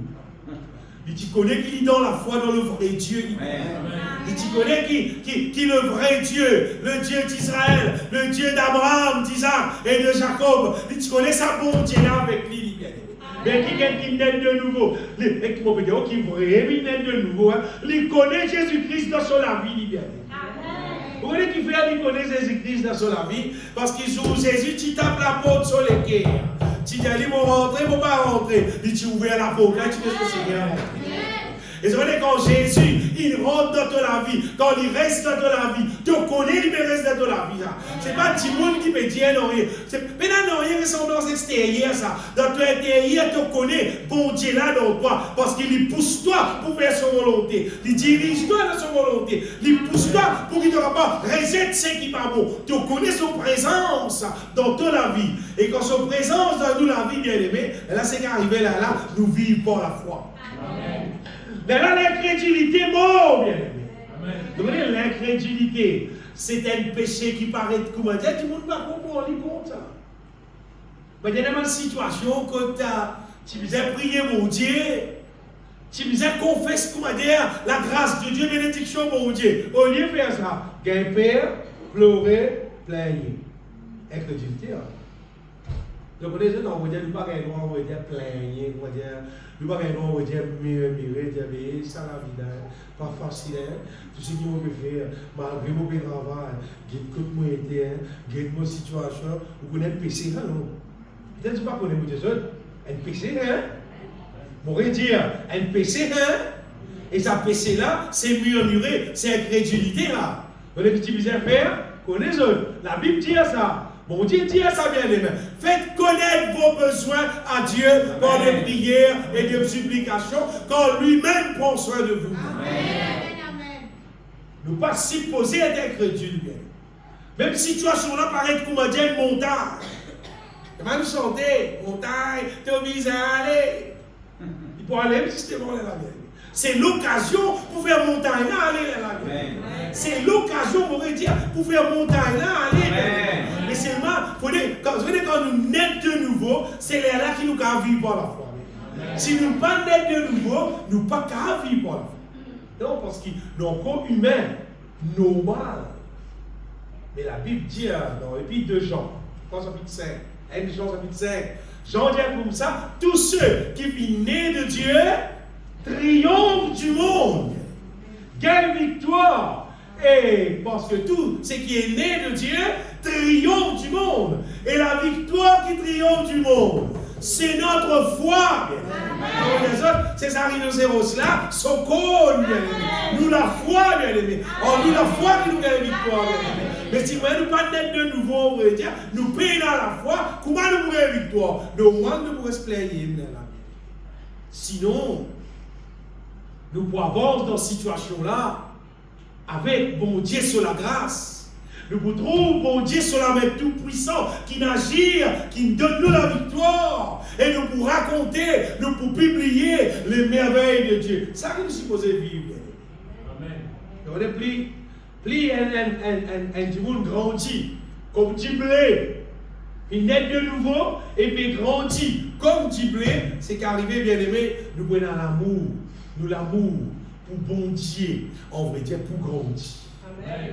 Et tu connais qu'il est dans la foi dans le vrai Dieu. Et tu connais qui est le vrai Dieu, le Dieu d'Israël, le Dieu d'Abraham, d'Isaac et de Jacob. Et tu connais sa bonté là avec lui, bien aimé. Mais qui naît de nouveau, qui naît de nouveau, il connaît Jésus-Christ dans son vie, bien aimé. Vous voyez qu'il fait, il connaît Jésus-Christ dans son vie, parce qu'il joue Jésus, tu tapes la porte sur les quais. Tu dis, ils vont rentrer, ils ne vont pas rentrer. Il tu ouvres la porte, là, tu dis que c'est bien rentré. Et vous voyez, quand Jésus, il rentre dans ta vie, quand il reste dans ta vie, tu connais, il reste dans ta vie. Ce n'est pas tout le monde qui peut dire non rien. Mais là, non rien, ressemblance extérieure, ça. Dans ton intérieur, tu connais, bon Dieu là dans toi, parce qu'il pousse toi pour faire son volonté. Il dirige toi dans son volonté. Il pousse toi pour qu'il ne te pas rejet ce qui n'est pas bon. Tu connais son présence dans ta vie. Et quand son présence dans nous, la vie, bien aimée, là, c'est qu'arrivé là, nous vivons par la foi. Amen. Mais là, l'incrédulité mort, bien aimé. Vous voyez, l'incrédulité, c'est un péché qui paraît comme un Dieu, tout le monde ne va pas comprendre compte ça. Mais il y a une situation quand tu me prier mon Dieu, tu me confesse comment dire la grâce de Dieu, bénédiction mon Dieu. Au lieu de faire ça, grimper, pleurer, plaigner. Incrédulité, hein. Donc, les gens, on va dire, nous ne pouvons pas dire plaigner, on va dire, nous ne pouvons pas dire mieux, dire, ça la vie, pas facile, tout ce qui m'a fait, malgré mon travail, guide moi été, guide mon situation, vous connaissez le péché, non? Peut-être que vous ne connaissez pas un péché, hein? On pourrait dire, un péché, hein? Et ça péché là, c'est murmurer, c'est incrédulité là. Vous voyez ce que tu veux faire? Connaissez la Bible dit ça. Bon Dieu dit ça bien aimé. Faites connaître vos besoins à Dieu par des prières et des supplications, quand lui-même prend soin de vous. Amen. Nous pas supposer être incrédules. Même situation là paraît comme une montagne. Et même chanter, montagne, tu es obligé à aller. Il faut aller justement là. C'est l'occasion pour faire montagne là, aller là. C'est l'occasion, on pourrait dire, pour faire montagne là, aller. Mais seulement, quand nous naissons de nouveau, c'est là qui nous a vivre par la foi. Si nous ne pas naître de nouveau, nous ne pas qu'à vivre par la foi. Non, parce qu'il est encore humain, normal. Mais la Bible dit dans l'épître de Jean, chapitre 5, 1 Jean chapitre 5, Jean dit comme ça, tous ceux qui sont nés de Dieu triomphent du monde. Quelle victoire! Et parce que tout ce qui est né de Dieu triomphe du monde. Et la victoire qui triomphe du monde, c'est notre foi. Les autres, ces rhinocéros là sont connus. Nous la foi, bien aimé. Nous la foi qui nous donne la victoire, bien aimé. Mais si nous ne pas naître de nouveau, on va dire, nous payons dans la foi, comment nous pourrons la victoire? Nous ne pourrons se plaindre. Sinon, nous pouvons avancer dans cette situation-là avec bon Dieu sur la grâce. Nous pouvons trouver bon Dieu sur la main tout-puissant qui n'agit, qui nous donne nous la victoire. Et nous pouvons raconter, nous pouvons publier les merveilles de Dieu. C'est ça que nous sommes supposés vivre. Amen. Donc, plus un monde grandit comme du blé. Il naît de nouveau et puis grandit comme du blé. C'est qu'arrivé, bien aimé, nous prenons l'amour. Nous l'amour pour bon Dieu, on va dire pour grandir. Amen.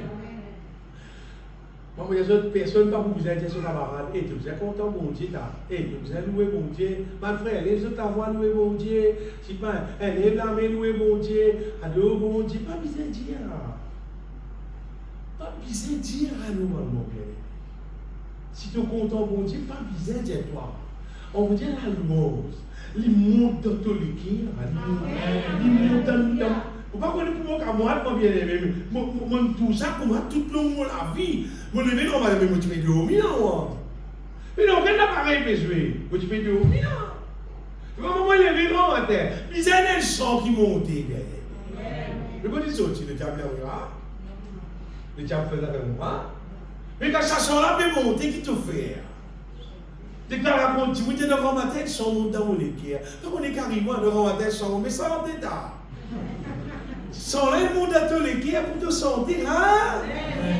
Moi, les autres personnes, pas vous avez dit sur camarade, et vous êtes content, bon Dieu, et vous avez loué bon Dieu. Ma frère, les autres avoir loué bon Dieu, si pas, les blâmer loué bon Dieu, à deux bon Dieu, pas besoin de dire. Pas besoin de dire à nous, mon bien. Si tu es content, bon Dieu, pas besoin de dire toi. On vous dit la louange. Il monte dans ton liquide. Il monte dans. Vous ne pouvez pas connaître moi, mon bien aimé. Tout ça, pour moi, tout le monde la vie. Vous levez dans ma main, tu fais dormir. Mais non, quel appareil peut jouer? Tu fais dormir. Comment lever dans la terre? Il y a un chant qui monte. Le bon Dieu sorti, le diable est là. Le diable fait avec moi. Mais quand ça chant là peut monter, qui te fait? Dès que tu racontes, tu me dis dans ma tête, chant monte dans mon équerre. Donc on est carrément dans ma tête, chant monte, mais ça en détail. Sans l'aide mon dato l'équerre pour te sentir, hein?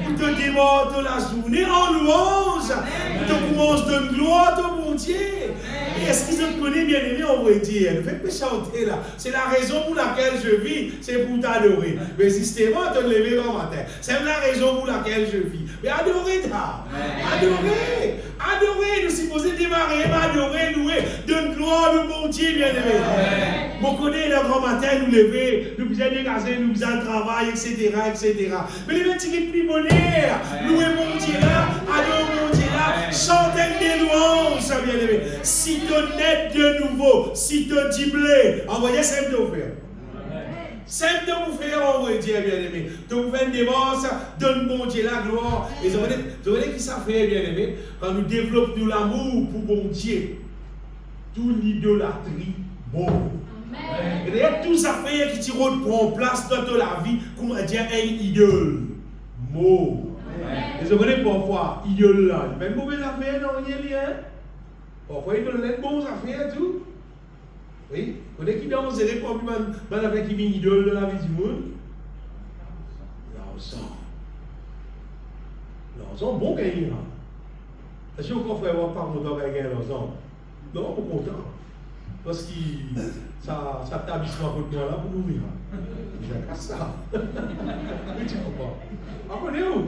Pour te démarrer la journée en louange. Pour te commencer de gloire à mon Dieu. Et est-ce qu'ils te connaissent bien aimé, on va dire? Ne faites pas chanter là. C'est la raison pour laquelle je vis, c'est pour t'adorer. Mais justement, te lever dans ma tête. C'est la raison pour laquelle je vis. Mais adorez ta. Adorez. Adorez. Nous supposons démarrer, adorer, louer. Donne gloire à mon Dieu, bien aimé. Mon connaît le grand matin, nous lever, nous besoin de nous besoin de travail, etc., etc. Mais les petits qui plus bonheur, louer mon Dieu là, adorer mon Dieu là, chanter des louanges, bien aimé. Si tu naît de nouveau, si tu dis blé, envoyez simple de vous faire. Simple de vous faire, envoyez Dieu, bien aimé. De vous faire des dépenses, donne mon Dieu la gloire. Et vous voyez qui ça fait, bien aimé, quand nous développons l'amour pour mon Dieu, toute l'idolâtrie, bon. Et d'ailleurs, tout ça fait qui prend place dans la vie, comment dire, un idole. Mot. Et vous voyez parfois, idole là, même mauvaise affaire, non, rien lien. Parfois, il donne les bonnes affaires, tout. Oui, vous voyez qui dans c'est les problèmes, avec qui vient idole de la vie du monde. L'argent. L'argent, bon gagner. Est-ce que vous frère, on pas content de gagner l'argent? Non, on est content. Parce que ça établissement pour moi là pour nous vivre. J'ai cassé ça. Oui, tu comprends. On connaît où?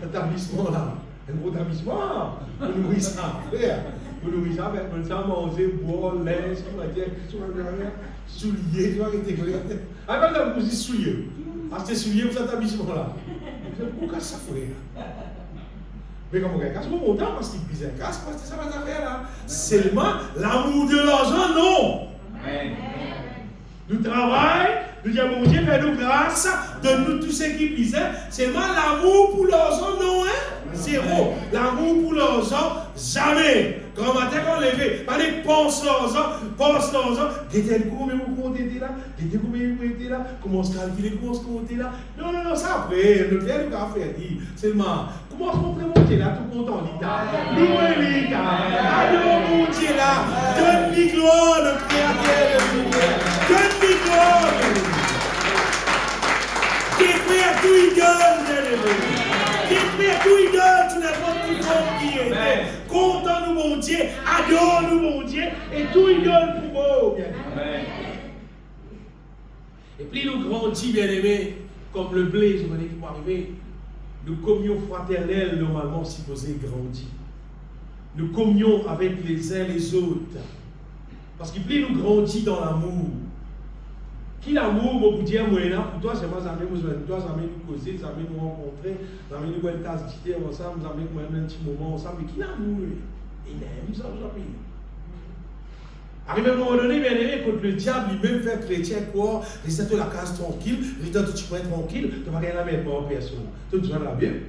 Établissement là. Un gros établissement. Pour nourrir ça, frère. Pour nourrir ça, avec ça, manger, boire, linge, souliers, tu vois, qui était collé. Ah, ben là, vous dites souliers. Acheter souliers pour cet établissement là. Pourquoi ça, frère? Mais comme on gagne casse, on est content parce qu'il pise un casse, parce que ça va faire là. Seulement, l'amour de l'argent, non. Amen. Nous travaillons, nous disons, bon Dieu, fais-nous grâce, donne-nous tout ce qui pise. Seulement, l'amour pour l'argent, non, hein? Zéro. L'amour pour l'argent, jamais. Quand matin, quand on levé, allez, pense l'argent. Guettez combien vous comptez là, guettez combien vous comptez là, comment se calculer, comment se compter là. Non, ça après, notre frère, nous avons fait dire. Seulement, comment se monter là, tout content, l'État. Louez l'État. Allons, monter là, donne-lui gloire, le créateur de l'univers. Donne-lui gloire. Détruire tout idole, bien-aimé. Détruire tout idole, tu n'as pas tout monde qui est. Content nous, mon Dieu, adore nous, mon Dieu, et tout idole pour vous, bien-aimé. Et puis nous grandissons, bien-aimé, comme le blé, je connais qui peut arriver. Nous communions fraternelle, normalement supposé grandir. Nous communions avec les uns les autres. Parce que plus nous grandissons dans l'amour. Qui l'amour, moi, vous dire, moi, pour toi, c'est moi, ça m'a besoin de toi, ça m'a nous causer, ça m'a nous rencontrer, ça m'a nous boire une tasse de thé ensemble, ça m'a nous un petit moment ensemble. Mais qui l'amour? Il aime ça, jamais. Arrivé à un moment donné, bien aimé, quand le diable lui-même fait chrétien, quoi, reste à la case tranquille, reste à tu peux être tranquille, tu vas rien la mettre en personne. Tu vas dans la Bible.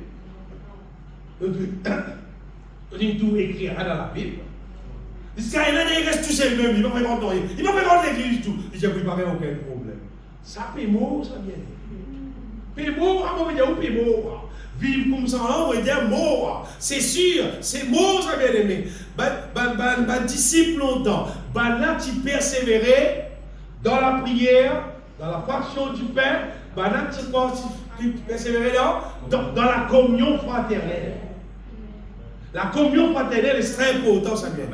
Tu tout écrit dans la Bible. Jusqu'à il reste tout seul même, il ne va pas rentrer. Il ne va pas rentrer l'église du tout. Il dit, il n'y a pas aucun problème. Ça paie mot, ça vient. Paie mot, à mon dire, paie mot. Vivre comme ça, on va dire mot. C'est sûr, c'est mot, ça vient d'aimer. Disciple longtemps. Là, tu persévérais dans la prière, dans la fraction du pain. Là, tu persévérais dans la communion fraternelle. La communion fraternelle est très importante, ça vient.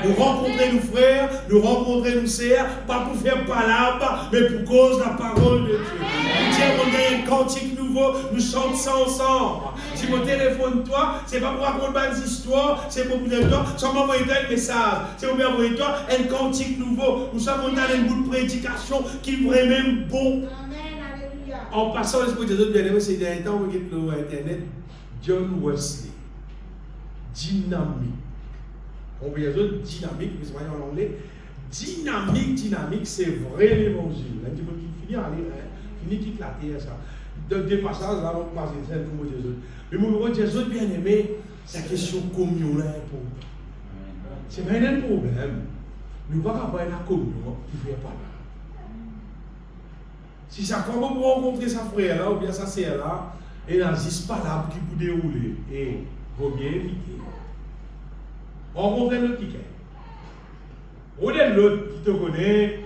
Nous rencontrer nos frères, nous rencontrer nos sœurs, pas pour faire palabre, mais pour cause de la parole de Dieu. Nous disons qu'on a un cantique nouveau, nous chantons ça ensemble. Si mon téléphone, toi, c'est pas pour raconter des histoires, c'est pour vous dire, ça m'envoie un message, c'est pour m'envoyer toi un cantique nouveau. Nous sommes dans un bout de prédication qui est vraiment bon. En passant l'esprit des autres bien-aimés, ces derniers temps, on regarde sur Internet, John Wesley. Dynamique. On voit les autres dynamique, mais c'est pas en anglais. Dynamique, c'est vrai l'évangile. Là, tu peux finir à lire, finir quitte la terre, ça. Dans des passages, là, on passe celle comme les autres. Mais mon Dieu, les autres bien-aimés, c'est la question communion là, un problème. C'est pas un problème. Nous ne pouvons pas avoir la communion qui ne fait pas là. Si ça commence pour rencontrer sa frère là, ou bien sa sœur là, et n'existe pas là qui peut dérouler. Et il vaut bien éviter. Rencontrer l'autre qui est. On est l'autre qui te connaît.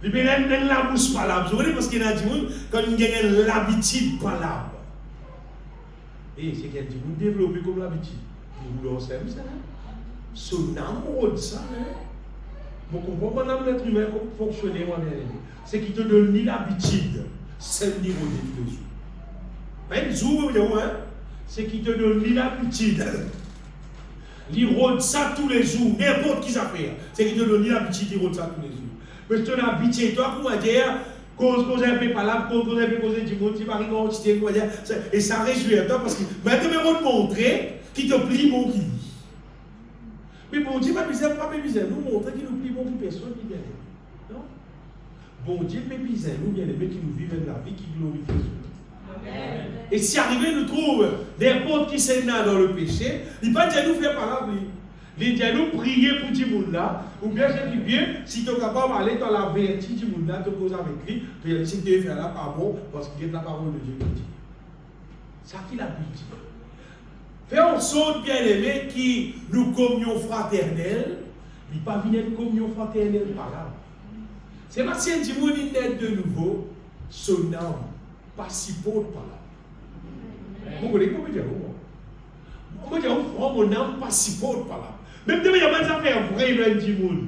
Il n'y a pas la bouche palable. Vous voyez, parce qu'il y a des gens quand ils ont l'habitude palable. Et c'est qu'il y a des gens qui développent comme l'habitude. Ils vous l'aiment, ça. Son amour de ça. Je comprends pas l'être humain comme fonctionner, moi, bien aimé. C'est qu'il te donne ni l'habitude, c'est le niveau de tous les jours. Pas une jour, c'est qu'il te donne ni l'habitude. Il rôde ça tous les jours, n'importe qui ça fait. C'est qu'il te donne ni l'habitude, il rôde ça tous les jours. Mais je te l'ai habitué, toi, comment dire, cause un peu par là, cause un peu cause du monde, tu vas rigoler, comment dire, et ça réjouit toi parce que maintenant, je vais te montrer qui te plie mon qui. Mais bon Dieu, pas bizarre, nous montrer qu'il nous plie mon qui personne qui vient. Non? Bon Dieu, pas bizarre, nous bien aimés qui nous vivent la vie qui glorifie Dieu. Et si arrivé, nous trouve n'importe qui s'est dans le péché, il ne va pas dire nous faire par là. Il dit nous prier pour du monde là, ou bien je dis bien, si tu es capable d'aller dans la vertu du monde là, tu causes avec lui, tu as dit si tu veux faire là, pas bon, parce qu'il y a la parole de Dieu qui dit. C'est ça qu'il a dit. Fais en sorte, bien aimé, qui nous communion fraternelle, il n'y a pas une communion fraternelle par là. C'est parce que du monde est de nouveau, son âme, pas si pauvre par là. Vous voulez comment dire? Moi, je prends mon âme pas si pauvre par là. Même si il y a des affaires vraies, du monde.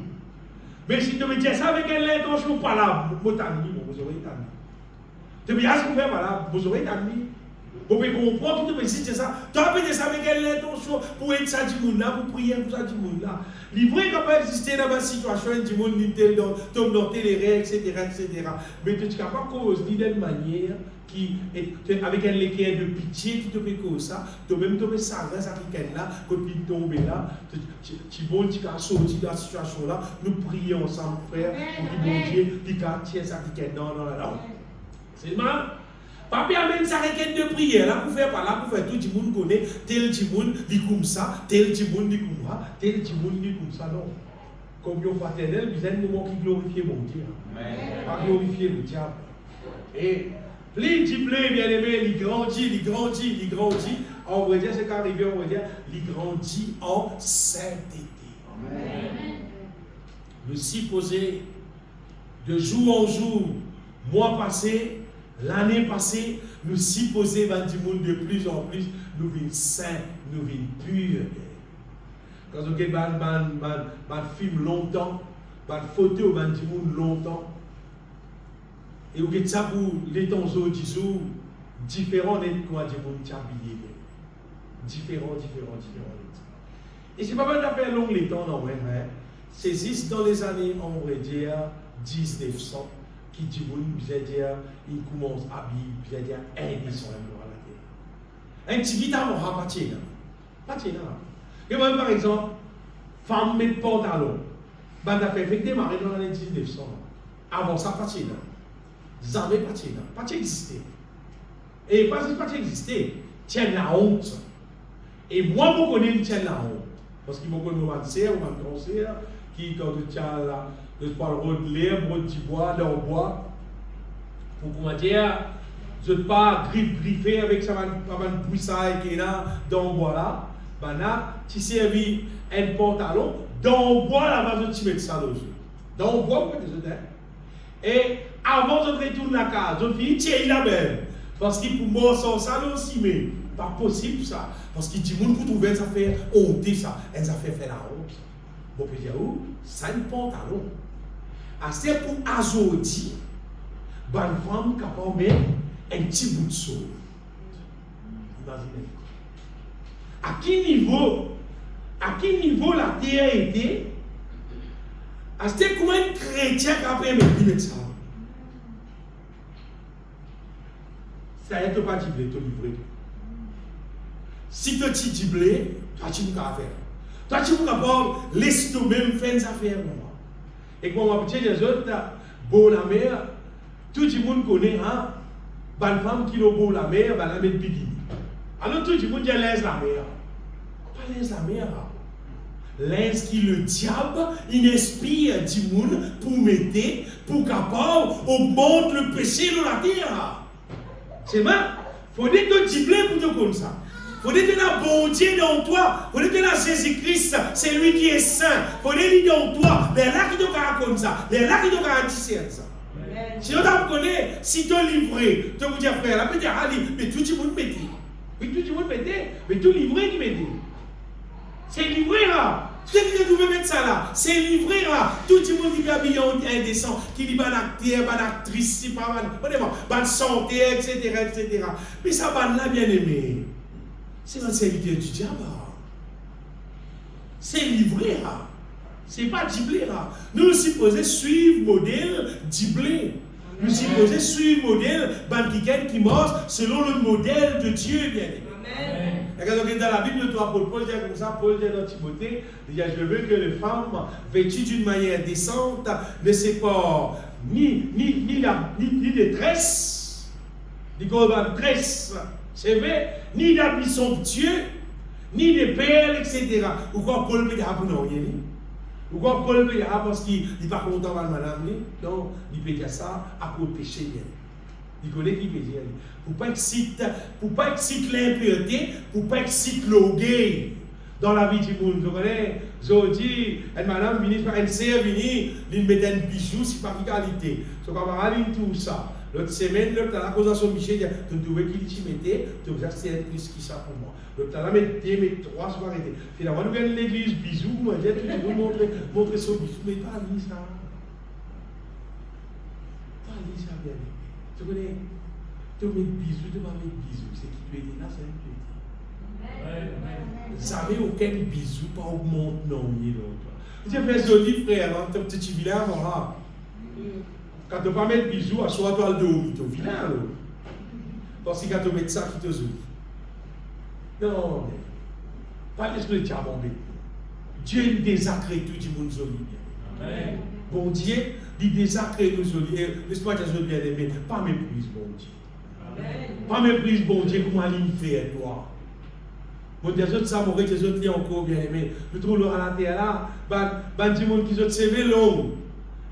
Mais si tu me dis ça avec un intention par là, vous aurez été. Tu me dis, ah, si vous faites par là, vous aurez été. Vous pouvez comprendre que tu me dis ça. Tu as fait ça avec l'intention pour être ça du monde là, pour prier pour ça du monde là. Il est vrai qu'on peut exister dans ma situation, du monde, tombe dans tes règles, etc. Mais tu es capable de causer d'une manière qui est avec un légué de pitié, tu te fais comme ça, tu même te ça là, quand tu tombes là, tu bon, tu as sorti de la situation là, nous prions ensemble, frère, pour que bon Dieu, tu tiens ça qui est non. C'est le mal. Papi amène sa requête de prière là pour faire par là, pour faire tout le monde connaît, tel du monde dit comme ça, tel du monde dit comme ça, tel du monde dit comme ça, non. Communion fraternelle, vous êtes moment qui glorifie mon Dieu. Pas glorifier le diable. Et les diplômés, bien aimé, il grandit. En vrai dire, c'est qu'arrivé, on va dire, il grandit en sainteté. Nous s'y poser de jour en jour, mois passé, l'année passée, nous s'y poser dans du monde de plus en plus, nous vîmes saints, nous vîmes purs. Quand vous avez un film longtemps, une photo dans du monde longtemps, et vous avez ça pour les temps d'aujourd'hui, différents de quoi du monde habillé. Différents. Et c'est pas mal d'affaires longues les temps, non, c'est juste dans les années, on va dire, 1900. Qui dit bon, il commence à vivre, aider son amour à la terre. Un petit guitare, on va partir là. Et moi, par exemple, femme met pantalon. Ben, ça fait démarrer dans l'année 1900. Avant ça, partir là. Jamais partir là. Partir exister. Et pas si partir exister, tiens la honte. Et moi, je connais tiens la honte. Parce qu'il me connaît mon cancer, qui, quand tu tiens là, je parle de l'herbe, de bois, d'un bois. Pour comment dire, je ne pas griffer avec ça, un poussaille qui est là, dans le bois là. Ben là, tu servis un pantalon, dans le bois là, tu mets ça dessus. Dans le bois, vous mettez ça. Et avant de retourner la case, je finis, tiens, il a même. Parce que pour moi, ça aussi, mais pas possible ça. Parce que tout le monde peut trouver des affaires honte, ça. Des affaires faire la honte. Bon, peut dire où? Ça, un pantalon. C'est pour Azodi, une femme capable de mettre un petit bout de sauve. Imaginez. À quel niveau la terre était? C'était comme un chrétien qui a pu mettre ça. C'est-à-dire que tu n'as pas diblé, tu livré. Si tu as diblé, toi tu n'as pas faire. Toi tu n'as pas laisser toi-même faire des affaires. Et quand on va dire les autres, bon la mer, tout le monde connaît, hein, une femme qui est beau la mer, elle a mis le bikini. Alors tout le monde dit laisse la mer. Pas laisse la mer. Laisse qui le diable, il inspire du monde pour mettre, pour capable, augmente le péché de la terre. C'est vrai. Il faut dire que tu blé pour te comme ça. Il faut dire que la bon Dieu dans toi. Il faut dire que la Jésus-Christ, c'est lui qui est saint. Il faut dire qu'il est dans toi. Mais là qui te comme ça. Mais là qui te garantit ça. Si on t'a reconnu, si tu es livré, tu peux dire frère, là, peut-être, mais tout le monde mettait. Oui, tout le monde mettait, mais tout livré qui mettait. C'est livré là. C'est qui tu mettre ça là. C'est livré là. Tout le monde qui est habillé en indécent, qui dit ban acteur, ban actrice, si pas ban santé, etc., etc. Mais ça ban là bien aimé. C'est un serviteur du diable. C'est livré là. C'est pas diblé là. Nous supposons suivre le modèle diblé. Nous supposons suivre le modèle ban qui marche selon le modèle de Dieu bien aimé. Amen. Regardez dans la Bible, Paul dit comme ça, Paul dit dans Timothée, il dit, je veux que les femmes vêtues d'une manière décente ne séparent ni des tresses, ni de tresses, c'est vrai, ni d'habits somptueux, ni des perles, etc. Pourquoi Paul peut dire pour nous? Pourquoi Paul peut dire parce qu'il n'est pas content de madame? Non, il peut dire ça à cause du péché. Il connaît qui peut dire. Pour pas exciter l'impureté, pour pas exciter l'orgueil dans la vie du monde. Vous connaissez, je dis, une madame vient faire une sœur, il met un bijou, c'est pas qualité. Ce camarade, tout ça. L'autre semaine, l'autre à la cause de son Michel, tu trouvais qu'il t'y mettait, tu vas c'est plus que ça pour moi. L'autre à la mettait, 3 soirs arrêtés. Finalement, nous venons à l'église, bisous, moi, j'ai tout montrer son bijou, mais pas lui ça. Pas lui ça, bien aimé. Tu connais? Tu mets bisous, tu vas mettre bisous. C'est qui tu es là, c'est un tu jamais aucun bisou, pas augmente non, tu fais joli frère, hein, ton petit vilain avant là. Quand tu ne pas mettre bisous, à soi toi le dos, tu es vilain. Parce que quand tu mets ça, qui te zouffe. Non, mais pas l'esprit de diable. Dieu il désacré tout le monde joli. Amen. Bon Dieu, il désacré nous joli. L'esprit de Dieu bien aimé, pas méprise, bon Dieu. Amen. Pas méprise, bon Dieu, comment il fait toi. Bon, des autres, ça m'aurait des autres encore bien aimé. Nous trouvons à la terre là, des gens qui ont CV long.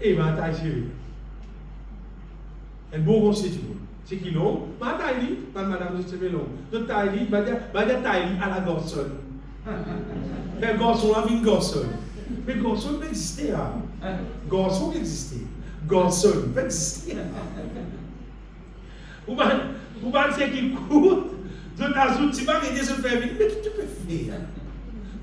Et ma taille CV. Un bon conseil du monde. C'est qui long? Ma taille, madame, je CV long. Notre taille, ma taille à la garçonne. Mais garçon, la vie garçonne. Mais garçon peut exister. Garçon peut exister. Garçon peut exister. Ou bien c'est qui court. Tu as outils, mais tu peux faire. Mais tu peux faire.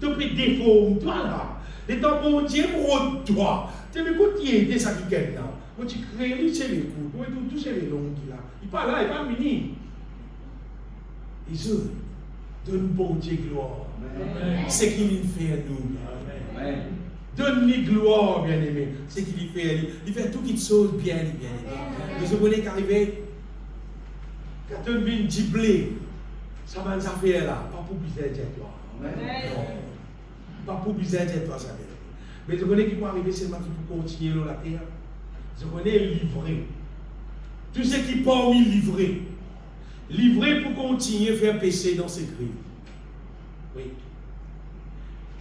Tu peux défaut, toi là. Et ton bon Dieu pour toi. Tu peux continuer ça qui est là. Tu crées les chez les coups, tu touches les longs qui là. Il n'est pas là, il n'est pas fini. Et je donne bon Dieu gloire. C'est qu'il fait à nous. Amen. Donne-lui gloire, bien aimé. C'est qu'il fait. Il fait toutes les choses bien aimé. Mais je connais qu'arriver. Quand on vient diblé, ça va nous faire là. Pas pour bizarre de toi. Non. Pas pour bizarre de toi, ça. Mais je connais qu'il peut arriver seulement qu'il peut continuer dans la terre. Je connais livré. Tout ce qui peut livré. Livré pour continuer à faire péché dans ses crimes. Oui.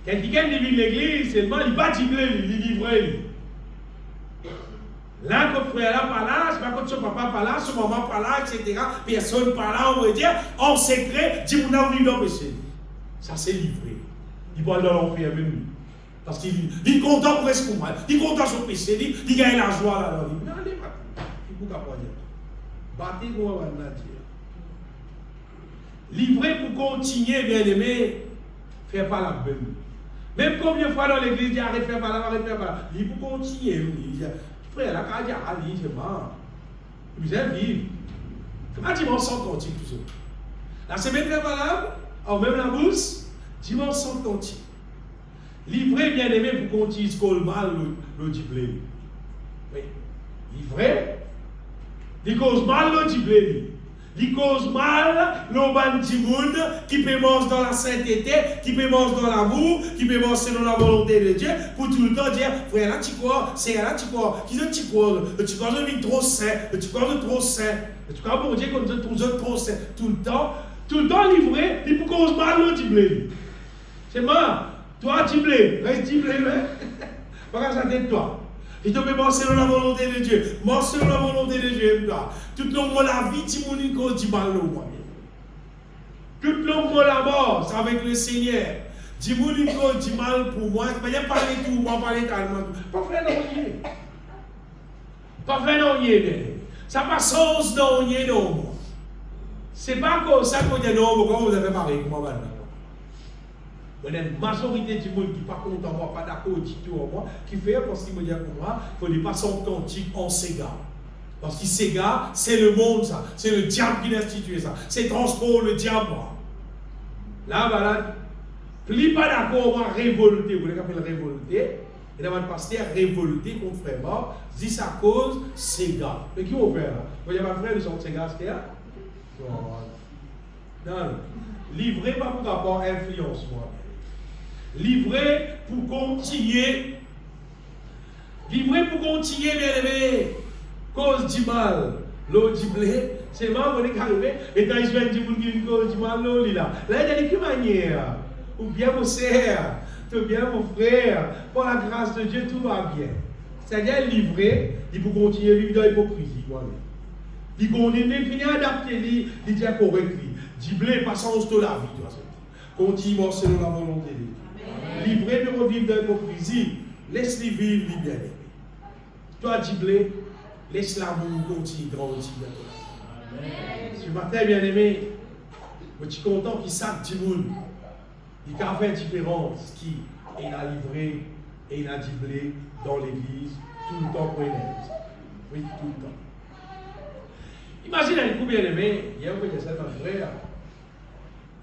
Quelqu'un qui vit l'église, seulement il va diblé, il livré. Là, quand frère là par là, c'est pas quand son papa par là, son maman par là, etc. Personne par là, on va dire, en secret, dit mon envie dans le péché. Ça c'est livré. Il va dans l'enfer avec lui. Parce qu'il est content pour ce qu'on a. Il est content sur le péché, il gagne la joie là. Il dit, allez, il faut pas dire. Battez-moi, on va dire. Livré pour continuer, bien aimé, faire pas la bonne. Même combien de fois dans l'église, il dit, arrête de faire pas là, arrête de faire pas là. Il faut continuer. Frère, là, quand il dit, allez, c'est mort. Vous êtes vivre. Comment dimanche sans continue tout ça? La semaine très valable, en même la bourse, dimanche sans continue. Livré bien aimé pour qu'on dise qu'on mal le diplôme. Oui. Livré, il cause mal le diplôme. Il cause mal, l'oban du monde, qui peut manger dans la sainteté, qui peut manger dans l'amour, qui peut manger selon la volonté de Dieu, pour tout le temps dire, frère, là, tu crois, c'est là, tu crois, qui tu crois, tu crois, je vis trop saint, tu crois, de trop saint, tu crois, bon Dieu, comme tu es trop saint, tout le temps livré, il peut cause mal, le diblé. C'est moi, toi, diblé, reste diblé, mais, pas ça t'aide toi. Et tu peux penser selon la volonté de Dieu. Moi, selon la volonté de Dieu, tout le monde, la vie, tu m'as dit mal au moi. Tout le monde, la mort, c'est avec le Seigneur. Dis-moi, dit mal pour moi. Je ne vais pas parler tout, moi, parler calmement. Pas faire non, pas faire non, ça n'a pas sens non, non. C'est pas comme ça qu'on dit non, pourquoi vous avez parlé avec moi maintenant. Il y a une majorité du monde qui n'est pas content, moi, pas d'accord du tout en moi, qui fait parce qu'il me dit pour moi, il faut ne pas s'entendre en Sega. Parce que Sega, c'est le monde, ça. C'est le diable qui a institué ça. C'est transport le diable. Là, voilà. Plus pas d'accord, moi, révolté. Vous voulez qu'on appelle révolté? Et là, votre pasteur révolté contre frère mort, dit sa cause, Sega. Mais qui va faire là? Vous voyez, ma frère, ils sont Sega, c'est là? Non. Livré pas pour rapport influence, moi. Livré pour continuer. Livré pour continuer, bien aimé. Cause du mal. L'eau du blé. C'est moi qui est arrivé. Et quand je viens de dire cause du mal, l'eau là. Là, il y a des manières. Ou bien mon sœur. Ou bien mon frère. Pour la grâce de Dieu, tout va bien. C'est-à-dire, livré, il faut continuer à vivre dans l'hypocrisie. Il continue à finir adapter, il dit correct. Du blé, pas sans de la vie. Continue selon la volonté de Dieu. Livré de revivre dans l'hypocrisie, laisse-les vivre, les bien-aimés. Toi, Diblé, laisse l'amour continuer grandir dans ton vie. Ce matin, bien-aimé, je suis content qu'il sache du monde. Il a fait différence qui est a livré et il a Diblé dans l'église tout le temps pour élève. Oui, tout le temps. Imagine un coup, bien-aimé, il y a un peu de ça dans le frère.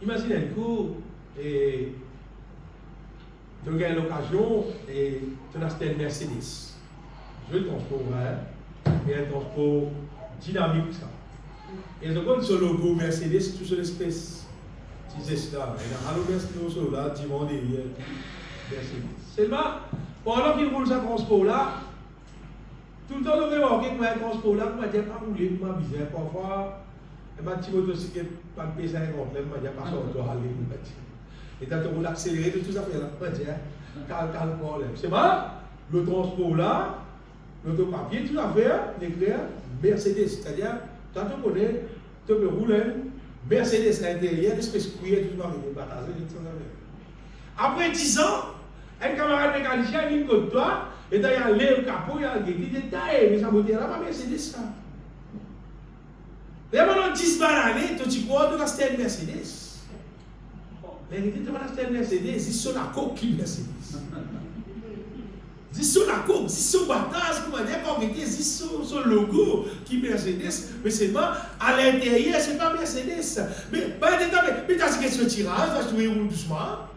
Imagine un coup, et tu as l'occasion et tu as acheté une Mercedes. Je le transport, mais un transport dynamique. Ça. Et je compte sur le logo Mercedes, tout sur l'espèce. Tu sais ça. Et dans le Mercedes, là, tu vas derrière Mercedes. Seulement, pendant qu'il roule ce transport-là, tout le temps, on remarque que un transport-là, je ne pas rouler, je m'abuse. Parfois, ma petite motocyclette, pas de payer 50, je ne pas sortir à aller. Et quand on roule accéléré, tout ça fait là, je dis, calme problème. C'est bon, le transport là, l'autopapier, tout ça fait, l'éclair, Mercedes. C'est-à-dire, quand tu connais, tu peux rouler, Mercedes à l'intérieur, l'espèce de cuillère, tout ça, après 10 ans, un camarade mécanicien vient de toi, et là, il y a le capot, il y a des détails, mais ça me dit, là, pas Mercedes ça. Et pendant 10 années, tu crois que tu as une Mercedes. Mais il dit, tu vas acheter une Mercedes, c'est sur la coque qui Mercedes. C'est sur la coque, c'est sur la bataille, comment dire, c'est sur le logo qui Mercedes. Mais c'est pas à l'intérieur, c'est pas Mercedes. Mais tu as dit que ce tirage, tu as trouvé un doucement.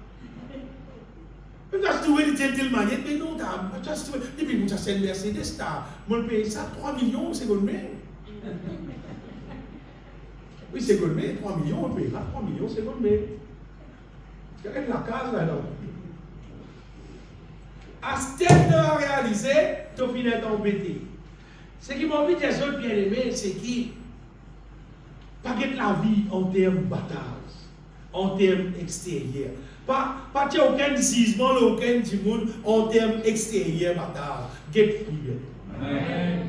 Tu as trouvé de telle manière, mais non, tu as trouvé. Et puis, tu as acheté une Mercedes, tu as payé ça 3 millions, c'est gourmet. Oui, c'est gourmet, 3 millions, on payera 3 millions, c'est gourmet. Il y a la case là-dedans. À ce terme de réaliser, tu finis embêté. Ce qui m'a envie de dire, bien aimé, c'est qui pas de la vie en termes de bataille, en termes extérieurs. Pas aucun jugement, aucun du monde en termes extérieurs bataille. Get free. Amen.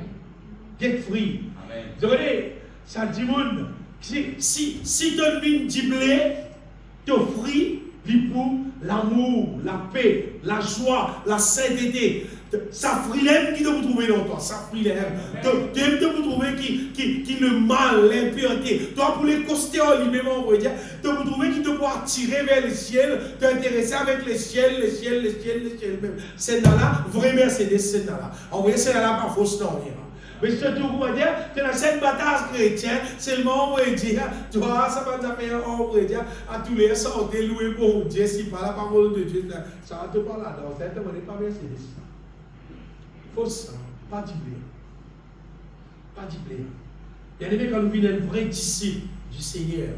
Get free. Amen. Vous voyez, ça dit monde, si tu as une du blé, tu free. Pour l'amour, la paix, la joie, la sainteté. Ça frilève qui doit vous trouver dans toi. Ça frilève. Tu aimes de vous trouver qui le mal, l'impureté. Toi, pour les costéoles, lui-même, on va dire, de vous trouver qui te peut attirer vers le ciel, t'intéresser avec les ciels même. C'est là, vrai Mercedes, c'est là. En vrai, c'est là, pas fausse, non, rien. Mais je te trouve dire que dans cette bataille chrétienne, seulement on va dire, toi, ça va te faire, on va dire, à tous les sorties, louer pour Dieu, si pas la parole de Dieu, ça va te parler là-dedans. Ça ne pas Mercedes. Faut ça, pas du blé. Pas du blé. Bien aimé, quand nous venons un vrai disciple du Seigneur,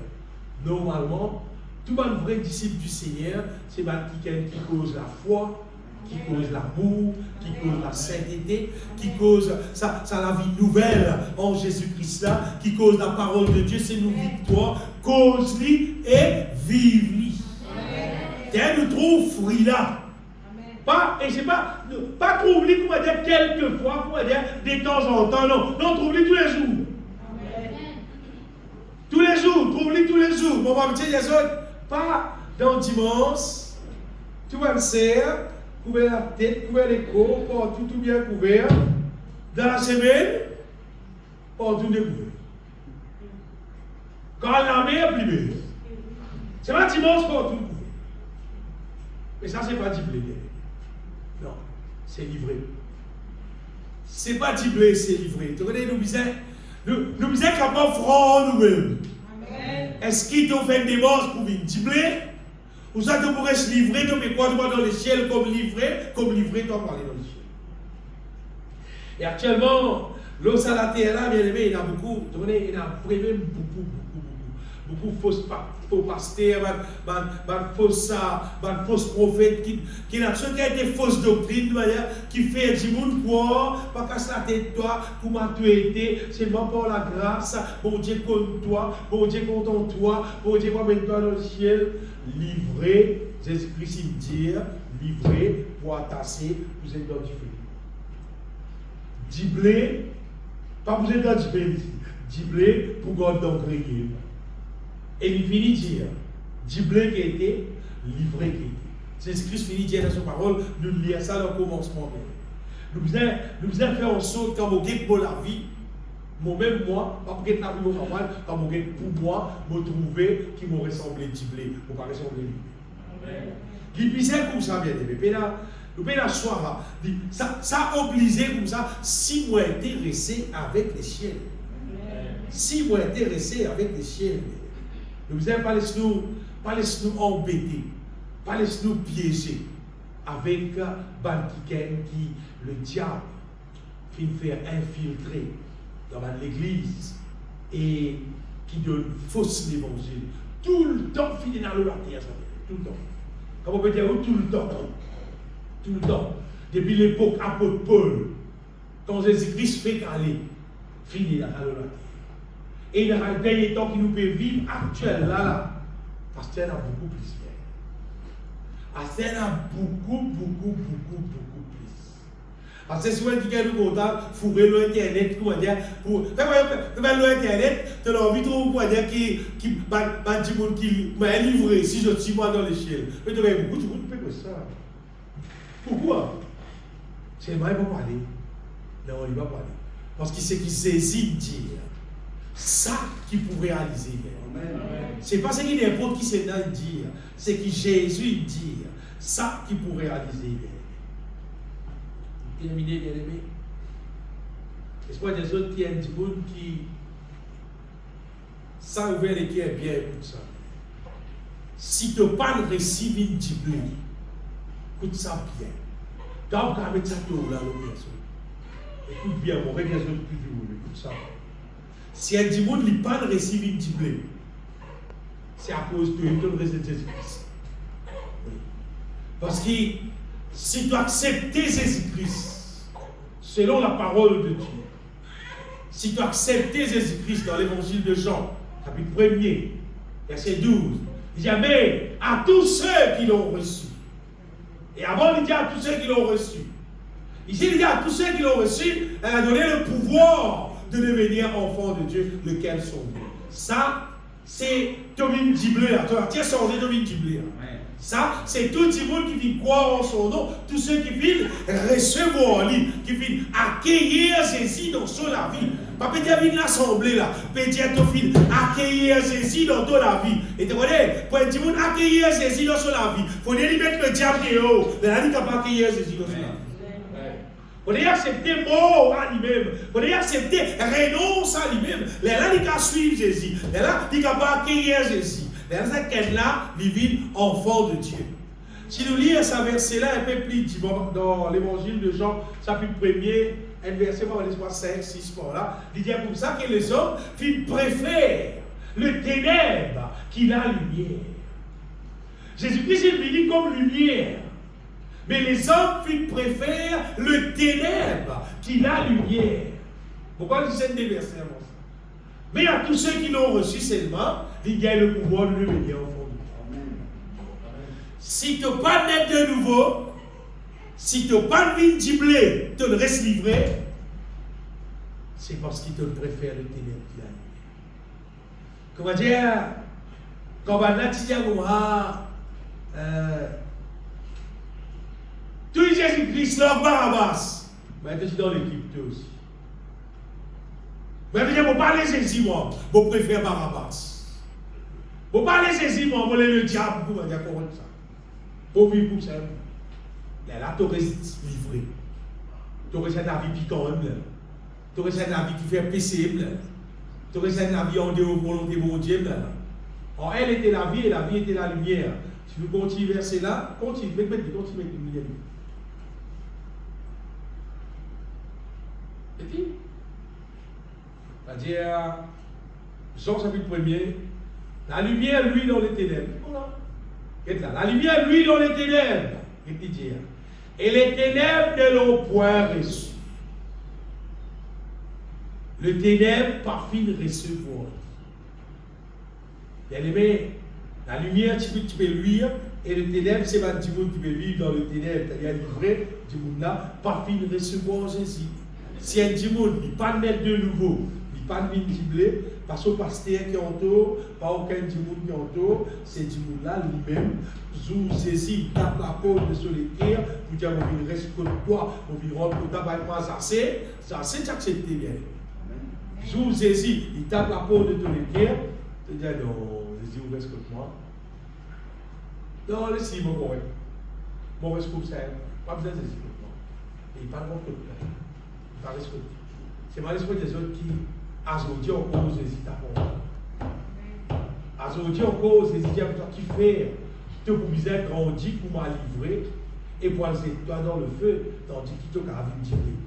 normalement, tout un vrai disciple du Seigneur, c'est quelqu'un qui cause la foi, qui cause l'amour, qui cause la sainteté, qui cause la vie nouvelle en Jésus-Christ là, qui cause la parole de Dieu, c'est nos victoires, cause-lui et vive-lui. Et nous trouvons fruit là. Pas, et c'est pas trouve-lui, comment dire, quelquefois, comment dire, de temps en temps, non, trouve-lui tous les jours. Tous les jours, trouve-lui tous les jours. Mon papa, les autres, pas dans dimanche, tu vas me serre, couvert la tête, couvert les côtes, tout bien couvert. Dans la semaine, tout découvert. Quand la mer est plus belle. C'est pas dimanche pour tout couvert. Mais ça, c'est pas diplé. Non, c'est livré. C'est pas diplé, c'est livré. Tu connais, nous sommes capables de francs nous-mêmes. Est-ce qu'ils t'ont fait des démarches pour venir diplé? Ou ça te pourrait se livrer, tu mets quoi dans le ciel comme livré, tu vas parler dans le ciel. Et actuellement, l'eau à la terre là, bien aimé, il y a beaucoup, tu connais, il y a vraiment beaucoup faux pasteurs, fausses prophètes, qui n'a été fausse doctrine, qui fait du monde croire, pas qu'à la tête toi, comment tu étais, seulement par la grâce, bon Dieu contre toi, bon Dieu contre toi, bon Dieu va mettre toi dans le ciel, livré, Jésus-Christ dit, livré pour attasser, vous êtes identifié. Diblé, pas vous êtes identifié, diblé pour garder d'engrais. Et il finit de dire, diblé qui était, livré qui était. Jésus-Christ finit de dire dans sa parole, nous lisons ça dans le commencement. Nous faisons faire en sorte quand vous êtes pour la vie, moi-même, pas pour la vie, quand vous êtes pour moi, me trouver qui me ressemble diblé, pour pas ressembler livré. Qui pisait comme ça, bien aimé. Nous pouvons soir, ça obligé comme ça, si moi intéressé avec les chiens. Si moi intéressé avec les chiens. Nous allons pas laisser nous embêter, pas laisser nous piéger avec qui le diable finit faire infiltrer dans l'église et qui donne fausse l'évangile. Tout le temps, finit dans la terre, tout le temps. Comment on peut dire tout le temps? Tout le temps. Depuis l'époque apôtre Paul, quand Jésus-Christ fait aller, finit dans la terre. Et dans le dernier temps qui nous peut vivre actuel là, parce qu'il y en a beaucoup plus. Parce qu'il y en a beaucoup plus. Parce que si vous avez quelqu'un de content, fourrer l'internet, comment dire, pour faire l'internet, tu as envie de trouver, dire, qui m'a livré, si je suis moi dans l'échelle. Mais tu as beaucoup de monde qui fait ça. Pourquoi? C'est moi, il va parler. Non, il va parler. Parce qu'il sait qu'il saisit dire. Ça qui pourrait réaliser. Ce n'est pas ce qui n'importe qui c'est dans dire, c'est que Jésus dit. Ça qui pourrait réaliser. Terminé, bien aimé. Espoir des autres qui aiment du monde qui. Ça ouvert les cœurs bien, écoute ça. Si tu n'as pas le récit d'une diplôme, écoute ça bien. Tu as mettre ça tout là, l'autre personne. Écoute bien, mon regard plus du écoute ça. Si un démon n'a pas de récit d'une diplôme, c'est à cause de ton récit de Jésus-Christ. Oui. Parce que si tu acceptes Jésus-Christ, selon la parole de Dieu, si tu acceptes Jésus-Christ dans l'évangile de Jean, chapitre 1er, verset 12, il dit mais à tous ceux qui l'ont reçu. Et avant, il dit à tous ceux qui l'ont reçu. Ici, il dit à tous ceux qui l'ont reçu, elle a donné le pouvoir de devenir enfant de Dieu, lequel sont Dieu. Ça, c'est Tomine Diblé. Tu as changé Tomine Diblé. Ça, c'est tout le monde qui vient croire en son nom, tous ceux qui viennent recevoir lui, qui viennent accueillir Jésus dans son la vie. Pas peut-être l'assemblée là, peut-être accueillir Jésus dans ton la vie. Et tu connais, pour tout le monde accueillir Jésus dans son la vie, il faut lui mettre le diable dehors. Mais là, il ne peut pas accueillir Jésus dans son la vie. Vous devez accepter mort à lui-même. Vous devez accepter renonce à lui-même. Les là, il peut suivre Jésus. Les là, il ne peut pas accueillir Jésus. Les là, il vit enfant de Dieu. Si nous lisons ce verset-là un peu plus dans l'évangile de Jean, chapitre 1er, un verset, par l'espoir 5, 6, par là. Il dit comme ça que les hommes préfèrent le ténèbre qu'il a lumière. Jésus-Christ est venu comme lumière. Mais les hommes préfèrent le ténèbre qu'il a lumière. Pourquoi je sais des versets avant ça? Mais à tous ceux qui l'ont reçu seulement, il y a le pouvoir de le venir au fond de toi. Si tu n'as pas net de nouveau, si tu n'as pas de vie de blé, tu ne restes livré, c'est parce qu'il te préfère le ténèbre qu'il a lumière. Comment dire? Quand on a dit tout Jésus-Christ, là, Barabbas. Mais tu es dans l'équipe, toi aussi. Mais je ne peux pas les saisir, moi. Je préfère Barabbas. Je ne peux pas les saisir, moi. Je le diable pour me dire comment ça. Pour vivre pour ça. Mais là, tu restes livré. Tu restes la vie piquante. Tu restes la vie qui fait paisible. Tu restes la vie en dehors de volonté de Dieu. Or, elle était la vie et la vie était la lumière. Si vous continuez verser là, continue avec la lumière. C'est-à-dire, Jean chapitre 1er, la lumière, lui, dans les ténèbres. Voilà. La lumière, lui, dans les ténèbres. Et les ténèbres ne l'ont point reçu. Le ténèbre, par fin, recevoir. Bien aimé, la lumière, tu peux luire, et le ténèbre, c'est pas du monde qui peut vivre dans le ténèbre. C'est-à-dire, livré, du monde là, par fin, recevoir Jésus. Si un monde n'est pas net de nouveau, n'est pas de blé, parce que le pasteur qui entoure, pas aucun monde qui entoure, c'est du monde là lui-même. Zou Jésus tape la peau de solitaire pour dire on reste contre toi, on rentre pour tabac pas assez, ça c'est accepté bien. Zou Jésus, il tape la peau de solitaire, tu dis non, Jésus on reste contre moi. Non, laissez moi correct. Bon reste comme ça, pas besoin de Jésus contre moi. Et il parle contre toi. C'est mal l'esprit des autres qui aujourd'hui en cause hésite à voir. Aujourd'hui en cause hésite à toi qui fait, qui te pour grandir pour m'a livré et pour aller toi dans le feu, tandis qu'il te carave une tirée.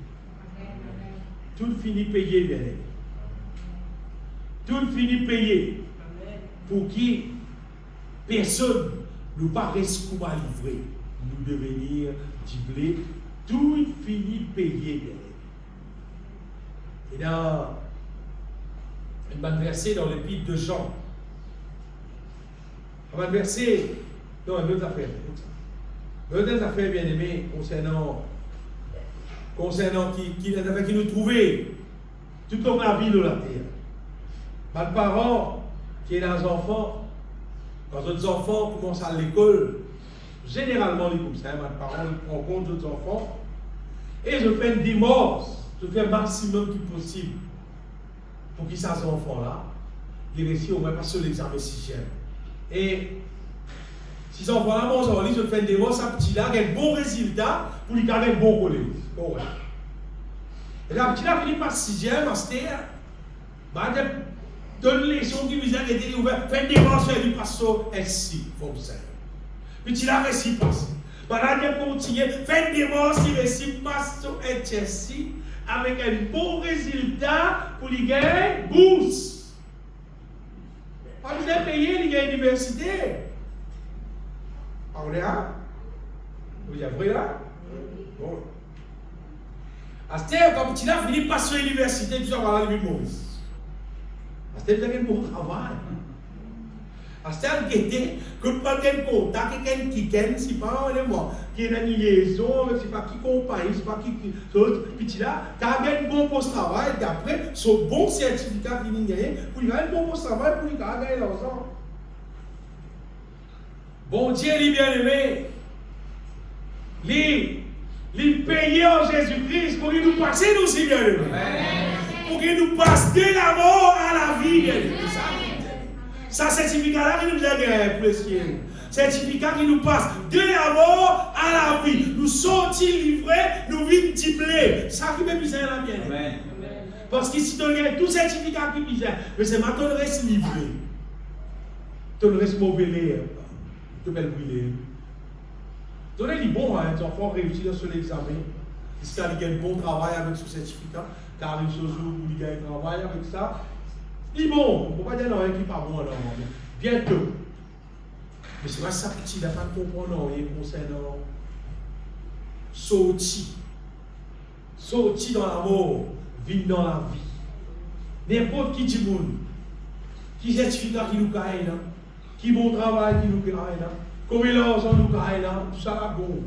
Tout finit payé, bien aimé. Tout finit payé. Pour qui personne ne paraît comme à livrer, nous devenir du blé, tout finit payé, bien aimé. Et dans une bonne verset dans l'épître de Jean, un bon verset, non, une autre affaire. Une autre affaire, bien aimée, concernant qui nous trouvait tout comme la vie de la terre. Mal parent qui est dans les enfants, quand d'autres enfants commencent à l'école, généralement, les comme ça, mal parent, ils prennent compte d'autres enfants, et je fais une divorce. Je fais le maximum qui possible pour qu'ils ces enfants-là, les réussissent au moins pas sur l'examen sixième. Et si ces enfants-là, je fais un démon, ça petit-là, il a un bon résultat pour lui garder un bon collège. Bon, ouais. Et là, petit-là finit par sixième, master, donne une leçon qui vous a été ouverte, fait un démon, fait du pasteur, ainsi, comme ça. Petit-là, réussit pas. Voilà, il continue, fait un démon, il réussit pas sur ainsi. Avec un bon résultat pour les gagner bourse. Pas besoin de payer les gars université. On est là? Vous avez vrai là? Bon. À ce temps, quand tu as fini de passer à l'université, tu vas avoir la vie Maurice. À ce temps, tu as un bon travail. À ce temps, tu as un contact, quelqu'un qui gagne, si pas moi. Qui est une liaison, c'est pas qui compagnie, c'est pas qui. Puis tu as un bon poste de travail, d'après, ce bon certificat qui vient gagner, pour il a un bon poste de travail, pour il gagner l'argent. Bon Dieu, les bien-aimés, les payer en Jésus-Christ pour qu'il nous passe, nous aussi bien-aimés. Pour qu'il nous passe de la mort à la vie, bien-aimés. Ça, certificat-là qui nous a gagné pour les cieux. Certificat qui nous passe de la mort à la vie. Nous sortis livrés, nous vîmes diplés. Ça qui me bizarre là bien. Parce que si tu regardes tout certificat qui est bizarre, mais c'est maintenant le reste livré. Tu le reste mauvais l'air. Tu peux le brûler. Tu es dit bon, hein, les enfants réussissent sur l'examen. Jusqu'à il gagne un bon travail avec ce certificat, car une chose où il gagne un travail avec ça. Il est bon, on ne peut pas dire non, qui n'est pas bon, non, bientôt. Mais c'est pas ça petit, il n'a pas de comprendre, il concernant sorti dans la mort, vivre dans la vie. N'importe qui dit monde, qui certificat qui nous caille là, qui bon travail qui nous caille là, combien d'argent nous caille là, tout ça là, bon.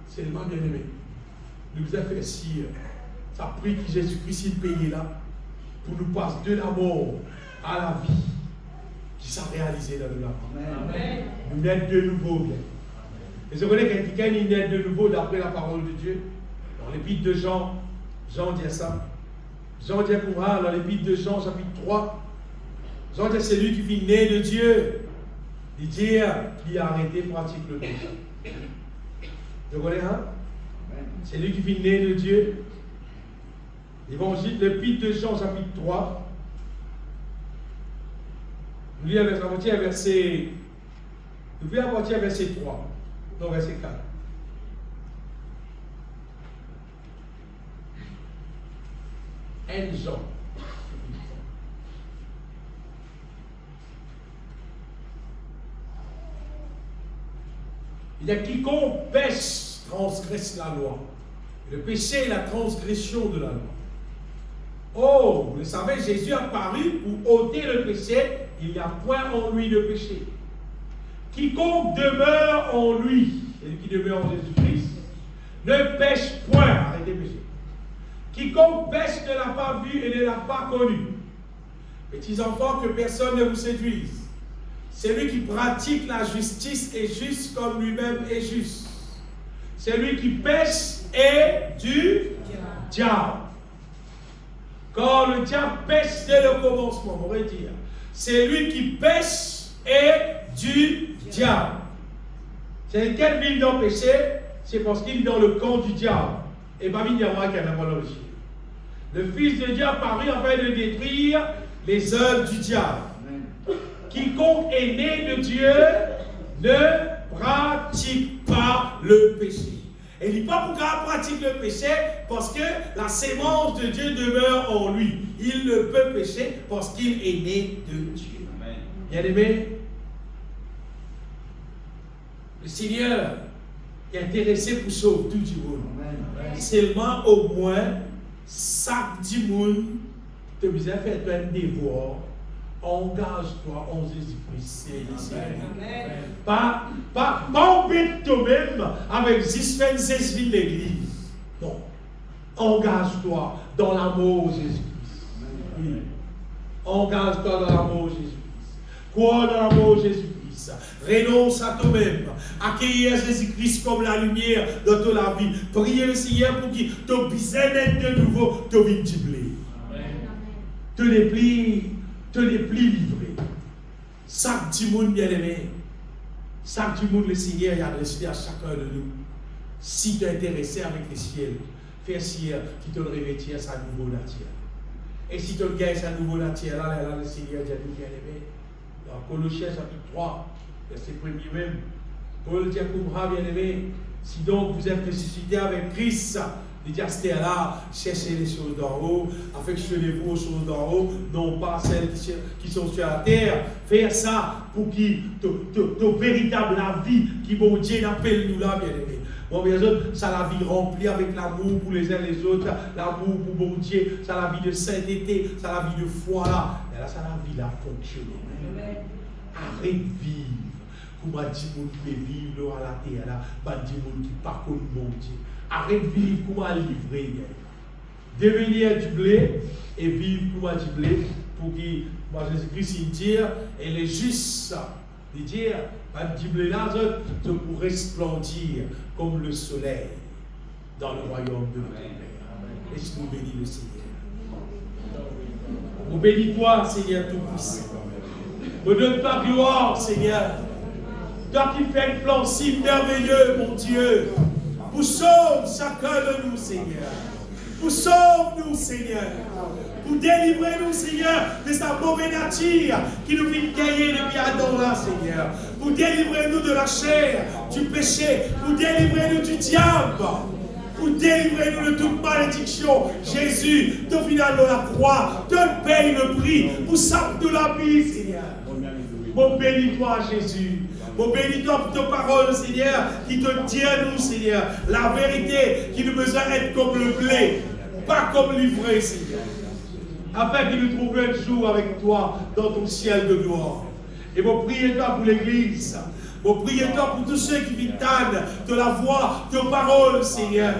C'est le mal bien aimé. Nous avons fait si ça prie que Jésus-Christ il paye là, pour nous passer de la mort à la vie, qui s'est réalisé dans le Amen. Nous naître de nouveau bien. Et je connais quelqu'un qui naît de nouveau d'après la parole de Dieu. Dans l'épître de Jean, Jean dit ça. Jean dit pour moi, dans l'épître de Jean, chapitre 3, Jean dit c'est lui qui vit né de Dieu. Il dit qu'il a arrêté de pratiquer le péché. Vous connaissez, hein? C'est lui qui vit né de Dieu. L'évangile, l'épître de Jean, chapitre 3. Nous lisons à partir du verset 3. Non, verset 4. Jean. Il y a quiconque pêche transgresse la loi. Le péché est la transgression de la loi. Oh, vous le savez, Jésus a paru pour ôter le péché. Il n'y a point en lui de péché. Quiconque demeure en lui, celui qui demeure en Jésus-Christ, ne pêche point. Arrêtez de pécher. Quiconque pêche ne l'a pas vu et ne l'a pas connu. Petits enfants, que personne ne vous séduise. Celui qui pratique la justice est juste comme lui-même est juste. Celui qui pêche est du diable. Quand le diable pêche dès le commencement, on pourrait dire, celui qui pêche est du diable. C'est quel vit dans le péché? C'est parce qu'il est dans le camp du diable. Et pas il y a moi qui a même l'origine. Le Fils de Dieu a paru afin de détruire les œuvres du diable. Quiconque est né de Dieu ne pratique pas le péché. Et il n'est pas pour qu'il pratique le péché parce que la sémence de Dieu demeure en lui. Il ne peut pécher parce qu'il est né de Dieu. Bien-aimé, le Seigneur est intéressé pour sauver tout le monde. Seulement au moins, chaque monde te besoin de faire un devoir. Engage-toi en Jésus-Christ, Pas embête toi-même avec Zisven l'église. Non. Engage-toi dans l'amour de Jésus-Christ. Oui. Engage-toi dans l'amour de Jésus-Christ. Crois dans l'amour de Jésus-Christ. Renonce à toi-même. Accueillir Jésus-Christ comme la lumière dans toute la vie. Priez le Seigneur pour qu'il te besoin de nouveau, te vienne du blé. Te déplie. Te n'est plus livré. Chaque petit monde bien-aimé, chaque petit monde, le Seigneur est adressé à chacun de nous. Si tu es intéressé avec le ciel, fais Seigneur qui te revêtir sa nouvelle nature. Et si tu gagnes sa nouvelle nature, là, le Seigneur dit à nous bien-aimé. Dans Colossiens chapitre 3, verset 1er même, Paul dit à nous bien-aimé, si donc vous êtes ressuscité avec Christ, il dit à ce là, cherchez les choses d'en haut, affectionnez-vous aux choses d'en haut, non pas celles qui sont sur la terre. Faire ça pour que ta véritable la vie qui bon Dieu appelle nous là, bien aimé. Bon, bien sûr, ça la vie remplie avec l'amour pour les uns et les autres, l'amour pour bon Dieu, ça la vie de sainteté, ça la vie de foi là. Et là, ça la vie là fonctionner. Arrête de vivre. Comment dit mon qui peut vivre à la terre là, bah dit mon qui pas connu bon Dieu. Arrête de vivre comment livrer. Devenir du blé et vivre comment du blé pour que Jésus-Christ dire, elle est juste de dire, du blé là, je pourrais resplendir comme le soleil dans le royaume de notre Père. Et je nous bénis le Seigneur. Nous bénis-toi, Seigneur Tout-Puissant. Me donne ta gloire, Seigneur. Toi qui fais un plan si merveilleux, mon Dieu. Pour sauver chacun de nous, Seigneur. Pour sauver nous, Seigneur. Pour délivrer nous, Seigneur, de sa mauvaise nature qui nous fait gagner depuis Adam là, Seigneur. Pour délivrer nous de la chair, du péché. Pour délivrer nous du diable. pour délivrer nous de toute malédiction. Jésus, au final de la croix, te paye le prix pour sauver de la vie, Seigneur. Mon bénis-toi, Jésus. Mon bénis-toi pour tes paroles, Seigneur, qui te tient nous, Seigneur. La vérité qui nous besoin d'être comme le blé, pas comme l'ivraie, Seigneur. Afin qu'il nous trouve un jour avec toi dans ton ciel de gloire. Et mon priez-toi pour l'Église. Mon priez-toi pour tous ceux qui vitannent de la voix, de paroles, Seigneur.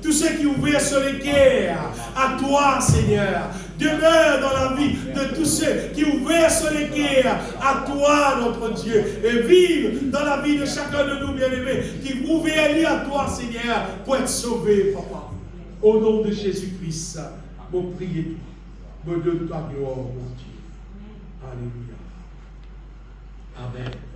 Tous ceux qui ouvrent sur les cœurs à toi, Seigneur. Demeure dans la vie de tous ceux qui ouvrent sur les cœurs à toi, notre Dieu. Et vive dans la vie de chacun de nous, bien-aimés, qui ouvrent à toi, Seigneur, pour être sauvés, Papa. Au nom de Jésus-Christ, mon priez-toi. Me donne ta gloire, mon Dieu. Alléluia. Amen.